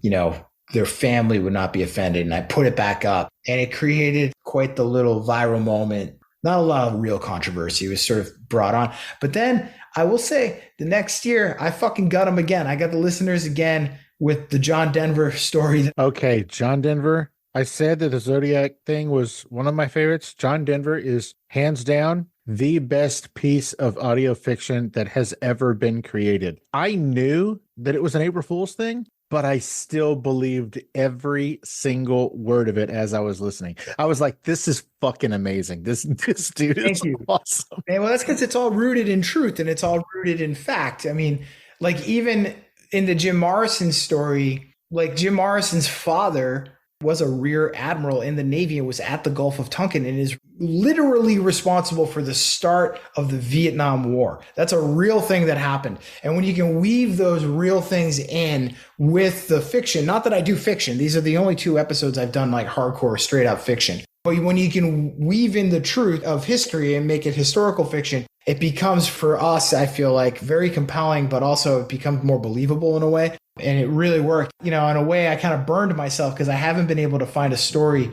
their family would not be offended. And I put it back up, and it created quite the little viral moment. Not a lot of real controversy. It was sort of brought on. But then I will say the next year, I fucking got them again. I got the listeners again with the John Denver story. Okay, John Denver. I said that the Zodiac thing was one of my favorites. John Denver is hands down the best piece of audio fiction that has ever been created. I knew that it was an April Fool's thing, but I still believed every single word of it as I was listening. I was like, this is fucking amazing. This dude is awesome. And well, that's because it's all rooted in truth and it's all rooted in fact. I mean, like even in the Jim Morrison story, like Jim Morrison's father was a rear admiral in the Navy and was at the Gulf of Tonkin and is literally responsible for the start of the Vietnam War. That's a real thing that happened. And when you can weave those real things in with the fiction, not that I do fiction, these are the only 2 episodes I've done like hardcore straight up fiction. But when you can weave in the truth of history and make it historical fiction, it becomes for us, I feel like, very compelling, but also it becomes more believable in a way. And it really worked. In a way, I kind of burned myself because I haven't been able to find a story.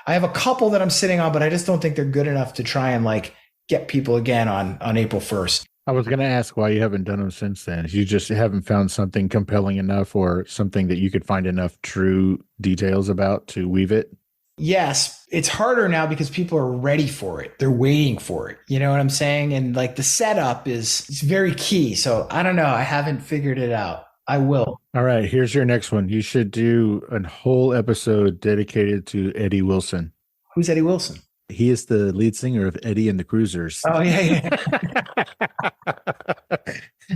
I have a couple that I'm sitting on, but I just don't think they're good enough to try and like get people again on April 1st. I was going to ask why you haven't done them since then. You just haven't found something compelling enough or something that you could find enough true details about to weave it? Yes, it's harder now because people are ready for it. They're waiting for it. You know what I'm saying? And like the setup is very key. So I don't know. I haven't figured it out. I will. All right. Here's your next one. You should do a whole episode dedicated to Eddie Wilson. Who's Eddie Wilson? He is the lead singer of Eddie and the Cruisers. Oh, yeah.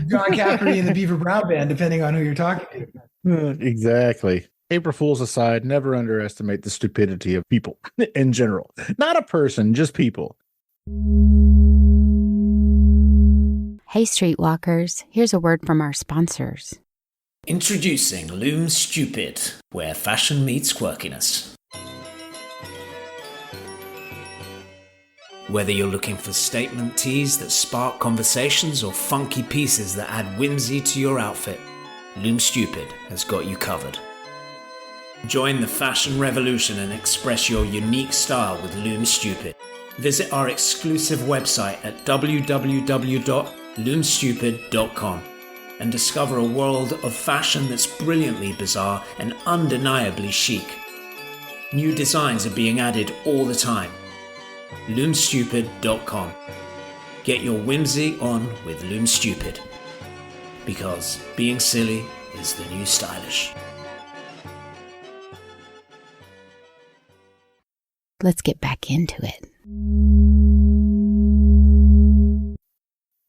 John Cafferty and the Beaver Brown Band, depending on who you're talking to. Exactly. April Fools aside, never underestimate the stupidity of people in general. Not a person, just people. Hey, streetwalkers, here's a word from our sponsors. Introducing Loom Stupid, where fashion meets quirkiness. Whether you're looking for statement tees that spark conversations or funky pieces that add whimsy to your outfit, Loom Stupid has got you covered. Join the fashion revolution and express your unique style with Loom Stupid. Visit our exclusive website at www.loomstupid.com and discover a world of fashion that's brilliantly bizarre and undeniably chic. New designs are being added all the time. Loomstupid.com. Get your whimsy on with Loom Stupid. Because being silly is the new stylish. Let's get back into it.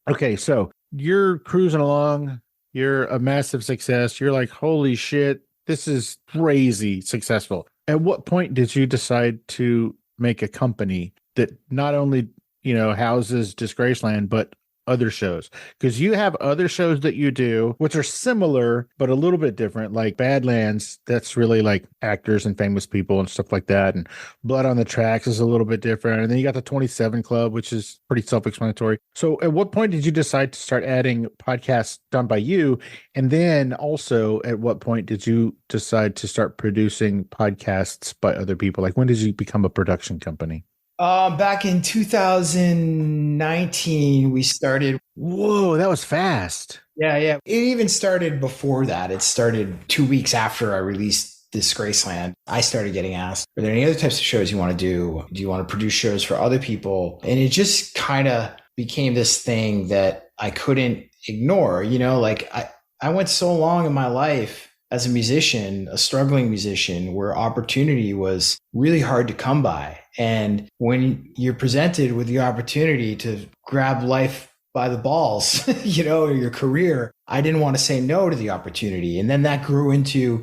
Okay, so you're cruising along. You're a massive success. You're like, holy shit, this is crazy successful. At what point did you decide to make a company that not only, houses Disgraceland, but other shows? Because you have other shows that you do, which are similar, but a little bit different, like Badlands. That's really like actors and famous people and stuff like that. And Blood on the Tracks is a little bit different. And then you got the 27 Club, which is pretty self-explanatory. So at what point did you decide to start adding podcasts done by you? And then also at what point did you decide to start producing podcasts by other people? Like when did you become a production company? Back in 2019, we started. Whoa, that was fast. Yeah. It even started before that. It started 2 weeks after I released Disgraceland. I started getting asked, are there any other types of shows you want to do? Do you want to produce shows for other people? And it just kind of became this thing that I couldn't ignore. I went so long in my life as a musician, a struggling musician, where opportunity was really hard to come by. And when you're presented with the opportunity to grab life by the balls, or your career, I didn't want to say no to the opportunity. And then that grew into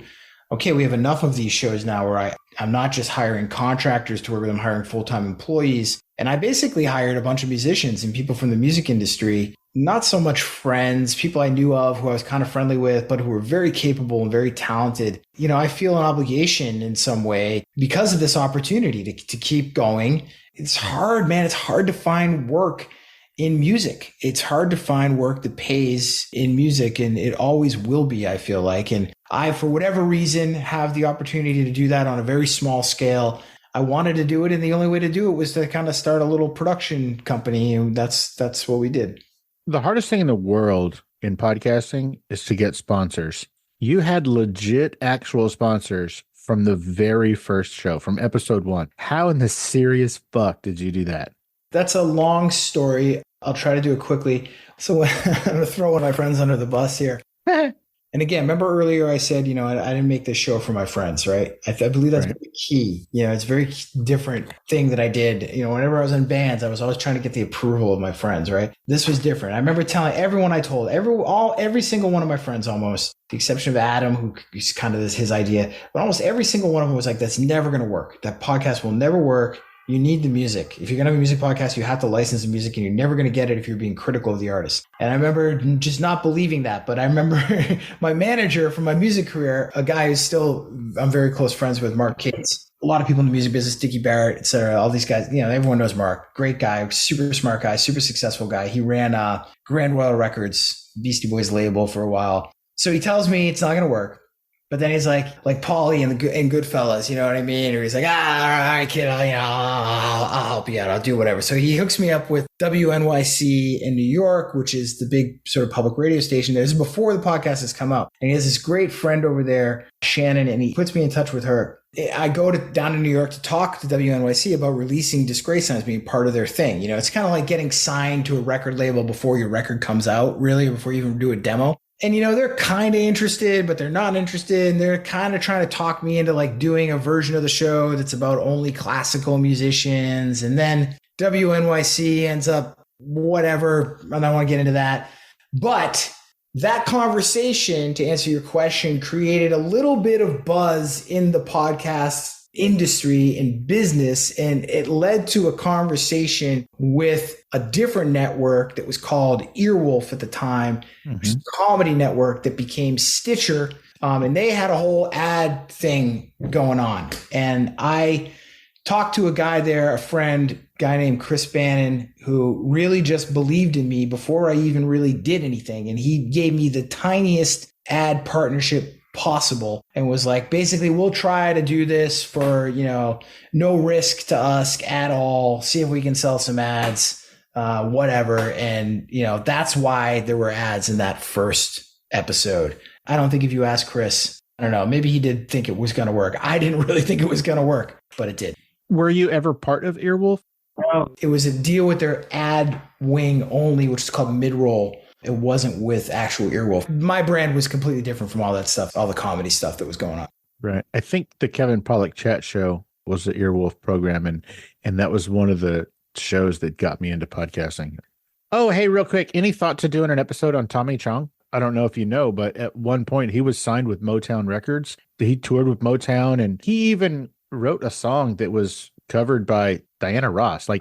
okay, we have enough of these shows now where I'm not just hiring contractors to work with, I'm hiring full-time employees. And I basically hired a bunch of musicians and people from the music industry, not so much friends, people I knew of who I was kind of friendly with, but who were very capable and very talented. You know, I feel an obligation in some way because of this opportunity to keep going. It's hard, man. It's hard to find work in music. It's hard to find work that pays in music, and it always will be, I feel like. And I, for whatever reason, have the opportunity to do that on a very small scale. I wanted to do it, and the only way to do it was to kind of start a little production company, and that's what we did. The hardest thing in the world in podcasting is to get sponsors. You had legit actual sponsors from the very first show, from episode 1. How in the serious fuck did you do that? That's a long story. I'll try to do it quickly. So I'm going to throw one of my friends under the bus here. And again, remember earlier I said, you know, I didn't make this show for my friends, right? I believe that's very key. You know, it's a very different thing that I did. You know, whenever I was in bands, I was always trying to get the approval of my friends, right? This was different. I remember telling everyone I told, every single one of my friends almost, the exception of Adam, who is kind of his idea, but almost every single one of them was like, that's never going to work. That podcast will never work. You need the music. If you're going to have a music podcast, you have to license the music, and you're never going to get it if you're being critical of the artist. And I remember just not believing that. But I remember my manager from my music career, a guy who's still, I'm very close friends with, Mark Cates. A lot of people in the music business, Dickie Barrett, et cetera, all these guys, you know, everyone knows Mark. Great guy, super smart guy, super successful guy. He ran Grand Royal Records, Beastie Boys label for a while. So he tells me it's not going to work. But then he's like Paulie and Goodfellas, you know what I mean? Or he's like, all right, kid, I'll help you out. I'll do whatever. So he hooks me up with WNYC in New York, which is the big sort of public radio station. This is before the podcast has come out. And he has this great friend over there, Shannon, and he puts me in touch with her. I go down to New York to talk to WNYC about releasing Disgraceland as being part of their thing. You know, it's kind of like getting signed to a record label before your record comes out, really, before you even do a demo. And, you know, they're kind of interested, but they're not interested. And they're kind of trying to talk me into like doing a version of the show that's about only classical musicians. And then WNYC ends up whatever. I don't want to get into that. But that conversation, to answer your question, created a little bit of buzz in the podcast industry and business, and it led to a conversation with a different network that was called Earwolf at the time, which is a comedy network that became Stitcher, and they had a whole ad thing going on. And I talked to a guy there, a friend, guy named Chris Bannon, who really just believed in me before I even really did anything, and he gave me the tiniest ad partnership possible and was like, basically, we'll try to do this for, you know, no risk to us at all, see if we can sell some ads, whatever. And, you know, that's why there were ads in that first episode. I don't think if you ask Chris, I don't know, maybe he did think it was going to work. I didn't really think it was going to work, but it did. Were you ever part of Earwolf? It was a deal with their ad wing only, which is called Midroll. It wasn't with actual Earwolf. My brand was completely different from all that stuff, all the comedy stuff that was going on. Right. I think the Kevin Pollak chat show was the Earwolf program, and that was one of the shows that got me into podcasting. Oh, hey, real quick, any thought to doing an episode on Tommy Chong? I don't know if you know, but at one point he was signed with Motown Records. He toured with Motown, and he even wrote a song that was covered by Diana Ross. Like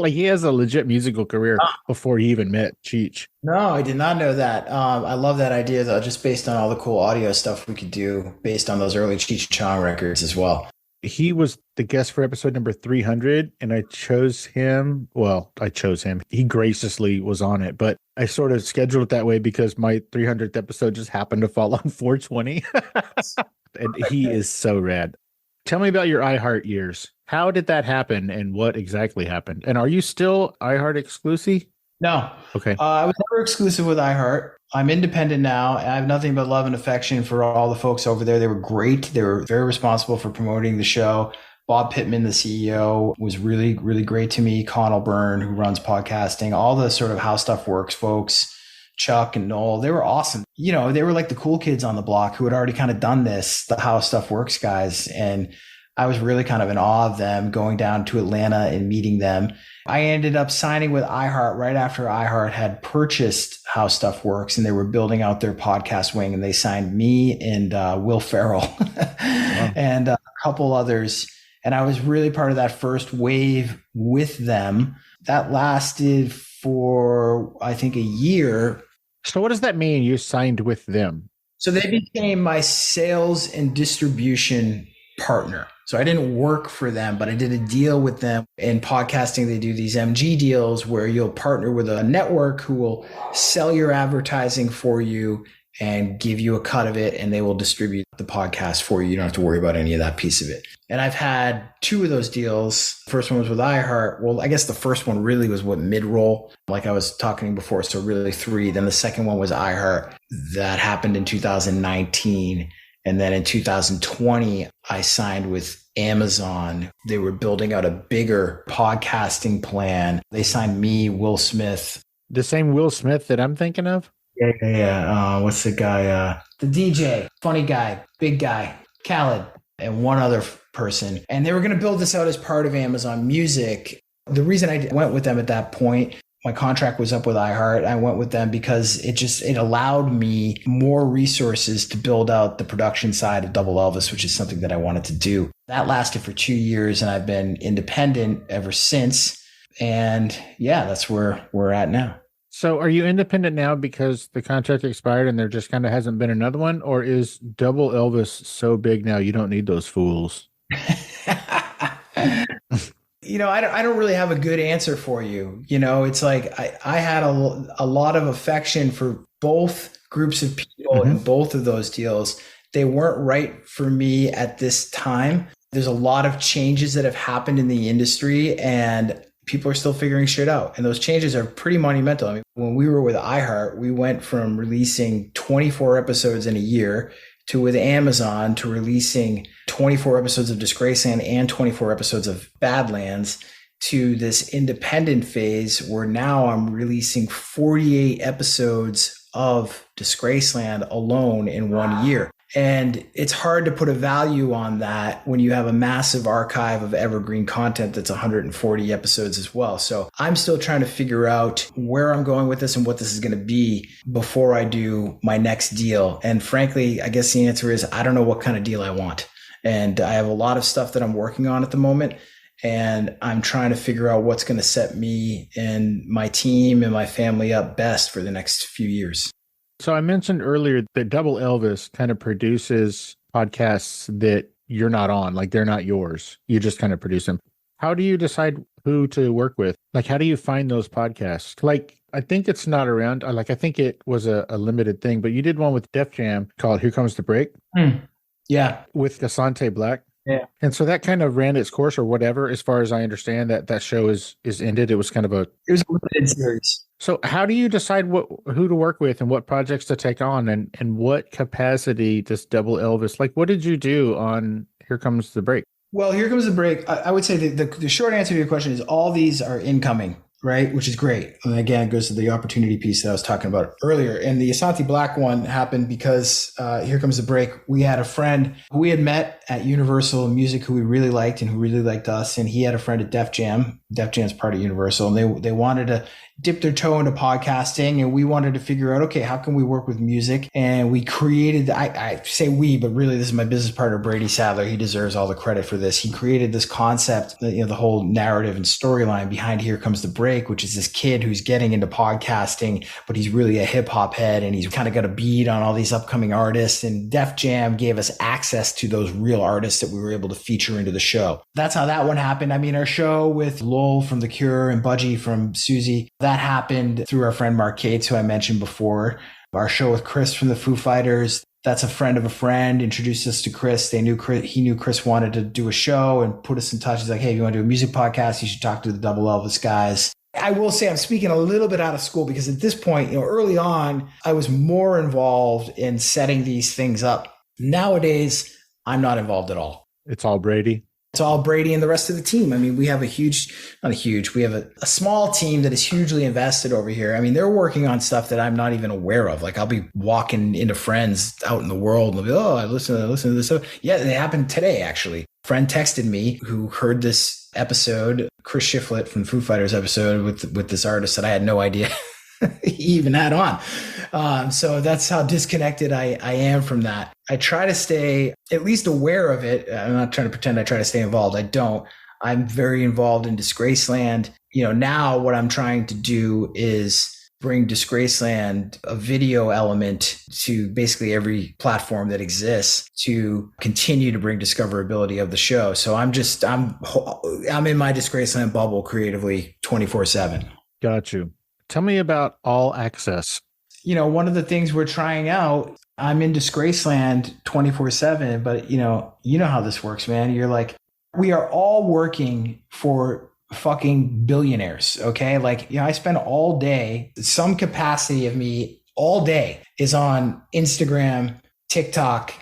he has a legit musical career before he even met Cheech. No, I did not know that. I love that idea, though, just based on all the cool audio stuff we could do based on those early Cheech Chong records as well. He was the guest for episode number 300, and I chose him. Well, I chose him. He graciously was on it, but I sort of scheduled it that way because my 300th episode just happened to fall on 420. And he is so rad. Tell me about your iHeart years. How did that happen, and what exactly happened? And are you still iHeart exclusive? No. Okay. I was never exclusive with iHeart. I'm independent now. I have nothing but love and affection for all the folks over there. They were great. They were very responsible for promoting the show. Bob Pittman, the CEO, was really, really great to me. Connell Byrne, who runs podcasting, all the sort of How Stuff Works folks, Chuck and Noel, they were awesome. You know, they were like the cool kids on the block who had already kind of done this, the How Stuff Works guys. And I was really kind of in awe of them, going down to Atlanta and meeting them. I ended up signing with iHeart right after iHeart had purchased How Stuff Works, and they were building out their podcast wing, and they signed me and Will Ferrell and a couple others. And I was really part of that first wave with them. That lasted for, I think, a year. So what does that mean, you signed with them? So they became my sales and distribution partner. So I didn't work for them, but I did a deal with them. In podcasting, they do these MG deals where you'll partner with a network who will sell your advertising for you and give you a cut of it, and they will distribute the podcast for you. You don't have to worry about any of that piece of it. And I've had 2 of those deals. First one was with iHeart. Well, I guess the first one really was what mid-roll, like I was talking before. So really 3. Then the second one was iHeart. That happened in 2019. And then in 2020, I signed with Amazon. They were building out a bigger podcasting plan. They signed me, Will Smith. The same Will Smith that I'm thinking of? Yeah. What's the guy? The DJ, funny guy, big guy, Khaled, and one other person. And they were going to build this out as part of Amazon Music. The reason I went with them at that point, my contract was up with iHeart. I went with them because it allowed me more resources to build out the production side of Double Elvis, which is something that I wanted to do. That lasted for 2 years, and I've been independent ever since. And yeah, that's where we're at now. So are you independent now because the contract expired and there just kind of hasn't been another one? Or is Double Elvis so big now you don't need those fools? I don't really have a good answer for you. It's like I had a lot of affection for both groups of people in both of those deals. They weren't right for me at this time. There's a lot of changes that have happened in the industry, and people are still figuring shit out. And those changes are pretty monumental. I mean, when we were with iHeart, we went from releasing 24 episodes in a year to with Amazon to releasing 24 episodes of Disgraceland and 24 episodes of Badlands to this independent phase where now I'm releasing 48 episodes of Disgraceland alone in 1 year. And it's hard to put a value on that when you have a massive archive of evergreen content that's 140 episodes as well. So I'm still trying to figure out where I'm going with this and what this is going to be before I do my next deal. And frankly, I guess the answer is I don't know what kind of deal I want. And I have a lot of stuff that I'm working on at the moment. And I'm trying to figure out what's going to set me and my team and my family up best for the next few years. So I mentioned earlier that Double Elvis kind of produces podcasts that you're not on, like they're not yours. You just kind of produce them. How do you decide who to work with? Like, how do you find those podcasts? Like, I think it's not around. I think it was a limited thing, but you did one with Def Jam called Here Comes the Break. Yeah. With Asante Black. Yeah. And so that kind of ran its course or whatever, as far as I understand that show is ended. It was kind of it was a limited series. So how do you decide who to work with and what projects to take on and what capacity does Double Elvis, like what did you do on Here Comes the Break? Well, Here Comes the Break. I would say the short answer to your question is all these are incoming, right? Which is great. And again, it goes to the opportunity piece that I was talking about earlier. And the Asante Black one happened because Here Comes the Break. We had a friend who we had met at Universal Music who we really liked and who really liked us. And he had a friend at Def Jam. Def Jam's part of Universal. And they wanted to dip their toe into podcasting, and we wanted to figure out, okay, how can we work with music? And we created, I say we, but really this is my business partner, Brady Sadler. He deserves all the credit for this. He created this concept, the whole narrative and storyline behind Here Comes the Break, which is this kid who's getting into podcasting, but he's really a hip hop head, and he's kind of got a beat on all these upcoming artists. And Def Jam gave us access to those real artists that we were able to feature into the show. That's how that one happened. I mean, our show with Lowell from The Cure and Budgie from Susie, that happened through our friend Mark Cates, who I mentioned before. Our show with Chris from the Foo Fighters, that's a friend of a friend, introduced us to Chris. He knew Chris wanted to do a show and put us in touch. He's like, hey, if you want to do a music podcast, you should talk to the Double Elvis guys. I will say I'm speaking a little bit out of school because at this point, early on, I was more involved in setting these things up. Nowadays, I'm not involved at all. It's all Brady. It's all Brady and the rest of the team. I mean, we have we have a small team that is hugely invested over here. I mean, they're working on stuff that I'm not even aware of. Like I'll be walking into friends out in the world and they'll be, oh, I listen to this stuff. Yeah, it happened today, actually. A friend texted me who heard this episode, Chris Shiflett from Foo Fighters episode with this artist that I had no idea he even had on. So that's how disconnected I am from that. I try to stay at least aware of it. I'm not trying to pretend I try to stay involved. I don't. I'm very involved in Disgraceland. Now what I'm trying to do is bring Disgraceland a video element to basically every platform that exists to continue to bring discoverability of the show. So I'm in my Disgraceland bubble creatively 24/7. Got you. Tell me about All Access. One of the things we're trying out, I'm in Disgraceland 24/7, but you know how this works, man. You're like, we are all working for fucking billionaires. Okay. Like, I spend all day, some capacity of me all day is on Instagram, TikTok,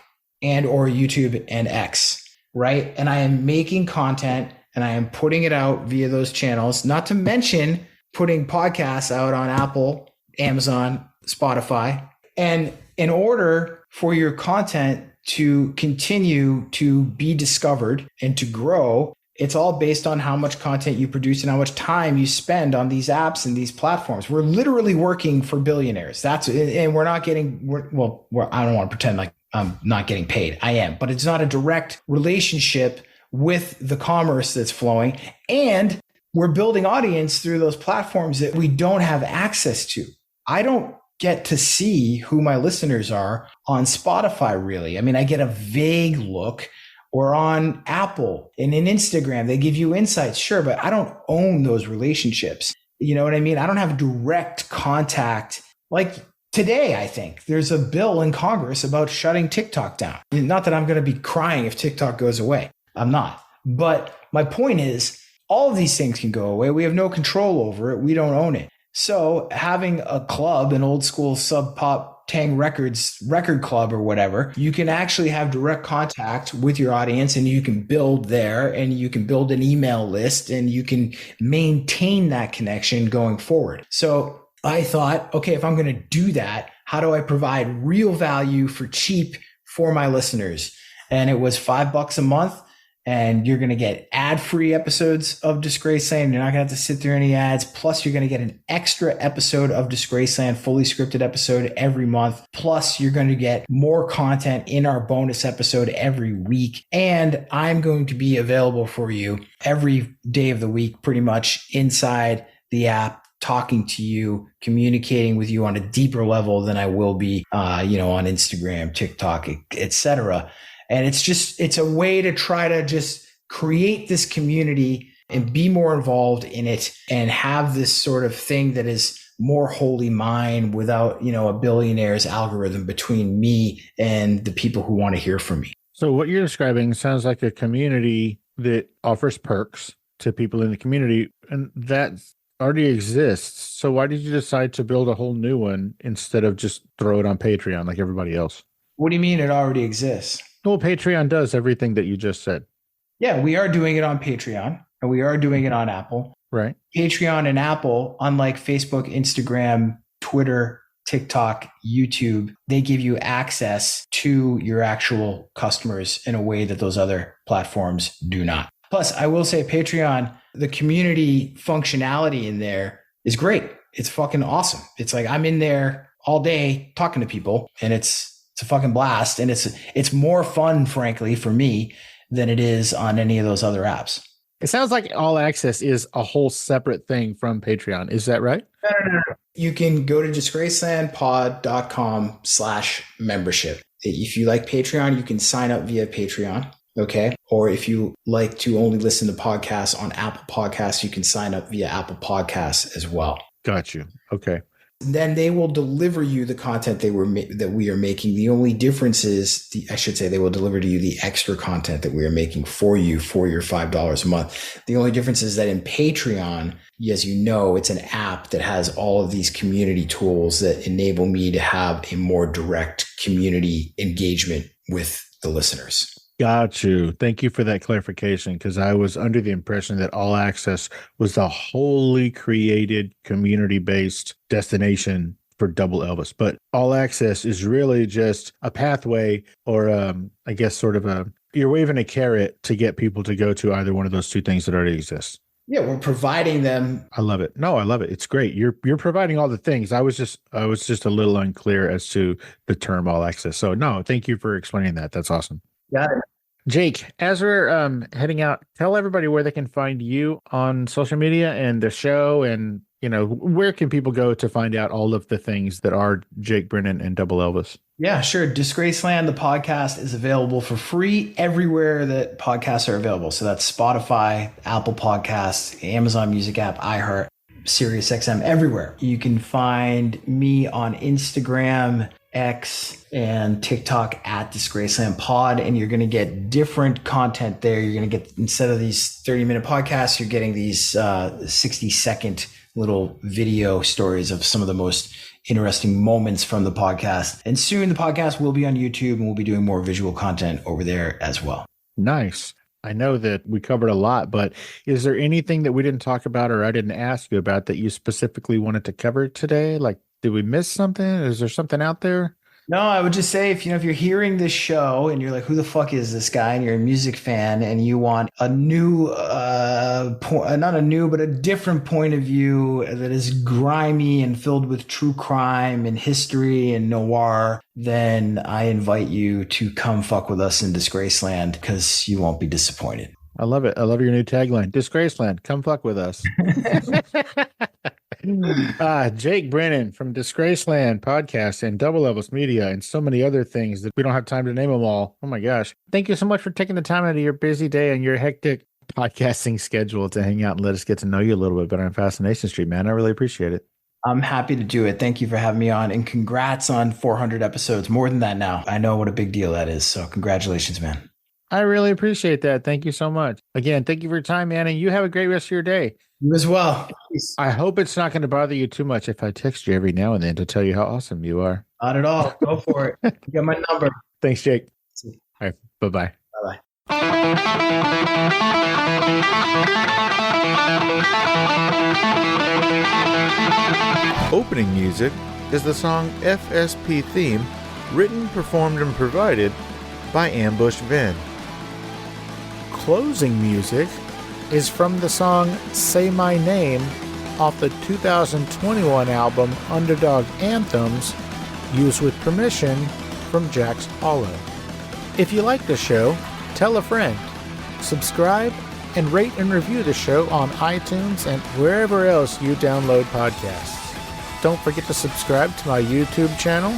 and or YouTube and X. Right. And I am making content and I am putting it out via those channels, not to mention putting podcasts out on Apple, Amazon, Spotify. And in order for your content to continue to be discovered and to grow, it's all based on how much content you produce and how much time you spend on these apps and these platforms. We're literally working for billionaires. And we're not getting, I don't want to pretend like I'm not getting paid. I am, but it's not a direct relationship with the commerce that's flowing. And we're building audience through those platforms that we don't have access to. I don't get to see who my listeners are on Spotify, really. I mean, I get a vague look, or on Apple and in Instagram, they give you insights. Sure, but I don't own those relationships. You know what I mean? I don't have direct contact. Like today, I think there's a bill in Congress about shutting TikTok down. Not that I'm going to be crying if TikTok goes away. I'm not. But my point is, all of these things can go away. We have no control over it. We don't own it. So having a club, an old school Sub Pop Tang Records record club or whatever, you can actually have direct contact with your audience and you can build there and you can build an email list and you can maintain that connection going forward. So I thought, okay, if I'm going to do that, how do I provide real value for cheap for my listeners? And it was $5 a month. And you're going to get ad-free episodes of Disgraceland. You're not going to have to sit through any ads. Plus, you're going to get an extra episode of Disgraceland, fully scripted episode every month. Plus, you're going to get more content in our bonus episode every week. And I'm going to be available for you every day of the week, pretty much inside the app, talking to you, communicating with you on a deeper level than I will be, on Instagram, TikTok, etc. And it's a way to try to just create this community and be more involved in it and have this sort of thing that is more wholly mine without, a billionaire's algorithm between me and the people who want to hear from me. So what you're describing sounds like a community that offers perks to people in the community, and that already exists. So why did you decide to build a whole new one instead of just throw it on Patreon like everybody else? What do you mean it already exists? Well, Patreon does everything that you just said. Yeah, we are doing it on Patreon and we are doing it on Apple. Right. Patreon and Apple, unlike Facebook, Instagram, Twitter, TikTok, YouTube, they give you access to your actual customers in a way that those other platforms do not. Plus, I will say Patreon, the community functionality in there is great. It's fucking awesome. It's like I'm in there all day talking to people and it's a fucking blast. And it's more fun, frankly, for me than it is on any of those other apps. It sounds like All Access is a whole separate thing from Patreon. Is that right? No. You can go to disgracelandpod.com/membership. If you like Patreon, you can sign up via Patreon. Okay. Or if you like to only listen to podcasts on Apple Podcasts, you can sign up via Apple Podcasts as well. Got you. Okay. Then they will deliver you the content that we are making. The only difference is, they will deliver to you the extra content that we are making for you for your $5 a month. The only difference is that in Patreon, as you know, it's an app that has all of these community tools that enable me to have a more direct community engagement with the listeners. Got you. Thank you for that clarification, because I was under the impression that All Access was a wholly created, community-based destination for Double Elvis. But All Access is really just a pathway, or I guess sort of you're waving a carrot to get people to go to either one of those two things that already exist. Yeah, we're providing them. I love it. No, I love it. It's great. You're providing all the things. I was just a little unclear as to the term All Access. So no, thank you for explaining that. That's awesome. Got it. Jake, as we're heading out, tell everybody where they can find you on social media and the show, and where can people go to find out all of the things that are Jake Brennan and Double Elvis? Yeah, sure. Disgraceland, the podcast, is available for free everywhere that podcasts are available. So that's Spotify, Apple Podcasts, Amazon Music app, iHeart, SiriusXM, everywhere. You can find me on Instagram, X, and TikTok at Disgraceland Pod, and you're going to get different content there. You're going to get, instead of these 30-minute podcasts, you're getting these 60-second little video stories of some of the most interesting moments from the podcast. And soon the podcast will be on YouTube, and we'll be doing more visual content over there as well. Nice. I know that we covered a lot, but is there anything that we didn't talk about or I didn't ask you about that you specifically wanted to cover today? Like, did we miss something? Is there something out there? No, I would just say if you're hearing this show and you're like, who the fuck is this guy? And you're a music fan and you want a new, not a new, but a different point of view that is grimy and filled with true crime and history and noir, then I invite you to come fuck with us in Disgraceland, because you won't be disappointed. I love it. I love your new tagline. Disgraceland, come fuck with us. Jake Brennan from Disgraceland podcast and Double Elvis Media and so many other things that we don't have time to name them all. Oh my gosh. Thank you so much for taking the time out of your busy day and your hectic podcasting schedule to hang out and let us get to know you a little bit better on Fascination Street, man. I really appreciate it. I'm happy to do it. Thank you for having me on, and congrats on 400 episodes. More than that now. I know what a big deal that is. So congratulations, man. I really appreciate that. Thank you so much. Again, thank you for your time, man. And you have a great rest of your day. You as well. Peace. I hope it's not going to bother you too much if I text you every now and then to tell you how awesome you are. Not at all. Go for it. You got my number. Thanks, Jake. All right. Bye-bye. Bye-bye. Opening music is the song FSP Theme, written, performed, and provided by Ambush Vin. Closing music is from the song Say My Name off the 2021 album Underdog Anthems, used with permission from Jack's Hollow. If you like the show, tell a friend. Subscribe and rate and review the show on iTunes and wherever else you download podcasts. Don't forget to subscribe to my YouTube channel.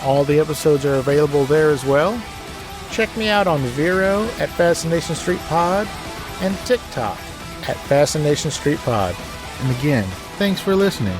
All the episodes are available there as well. Check me out on Vero at Fascination Street Pod and TikTok at Fascination Street Pod. And again, thanks for listening.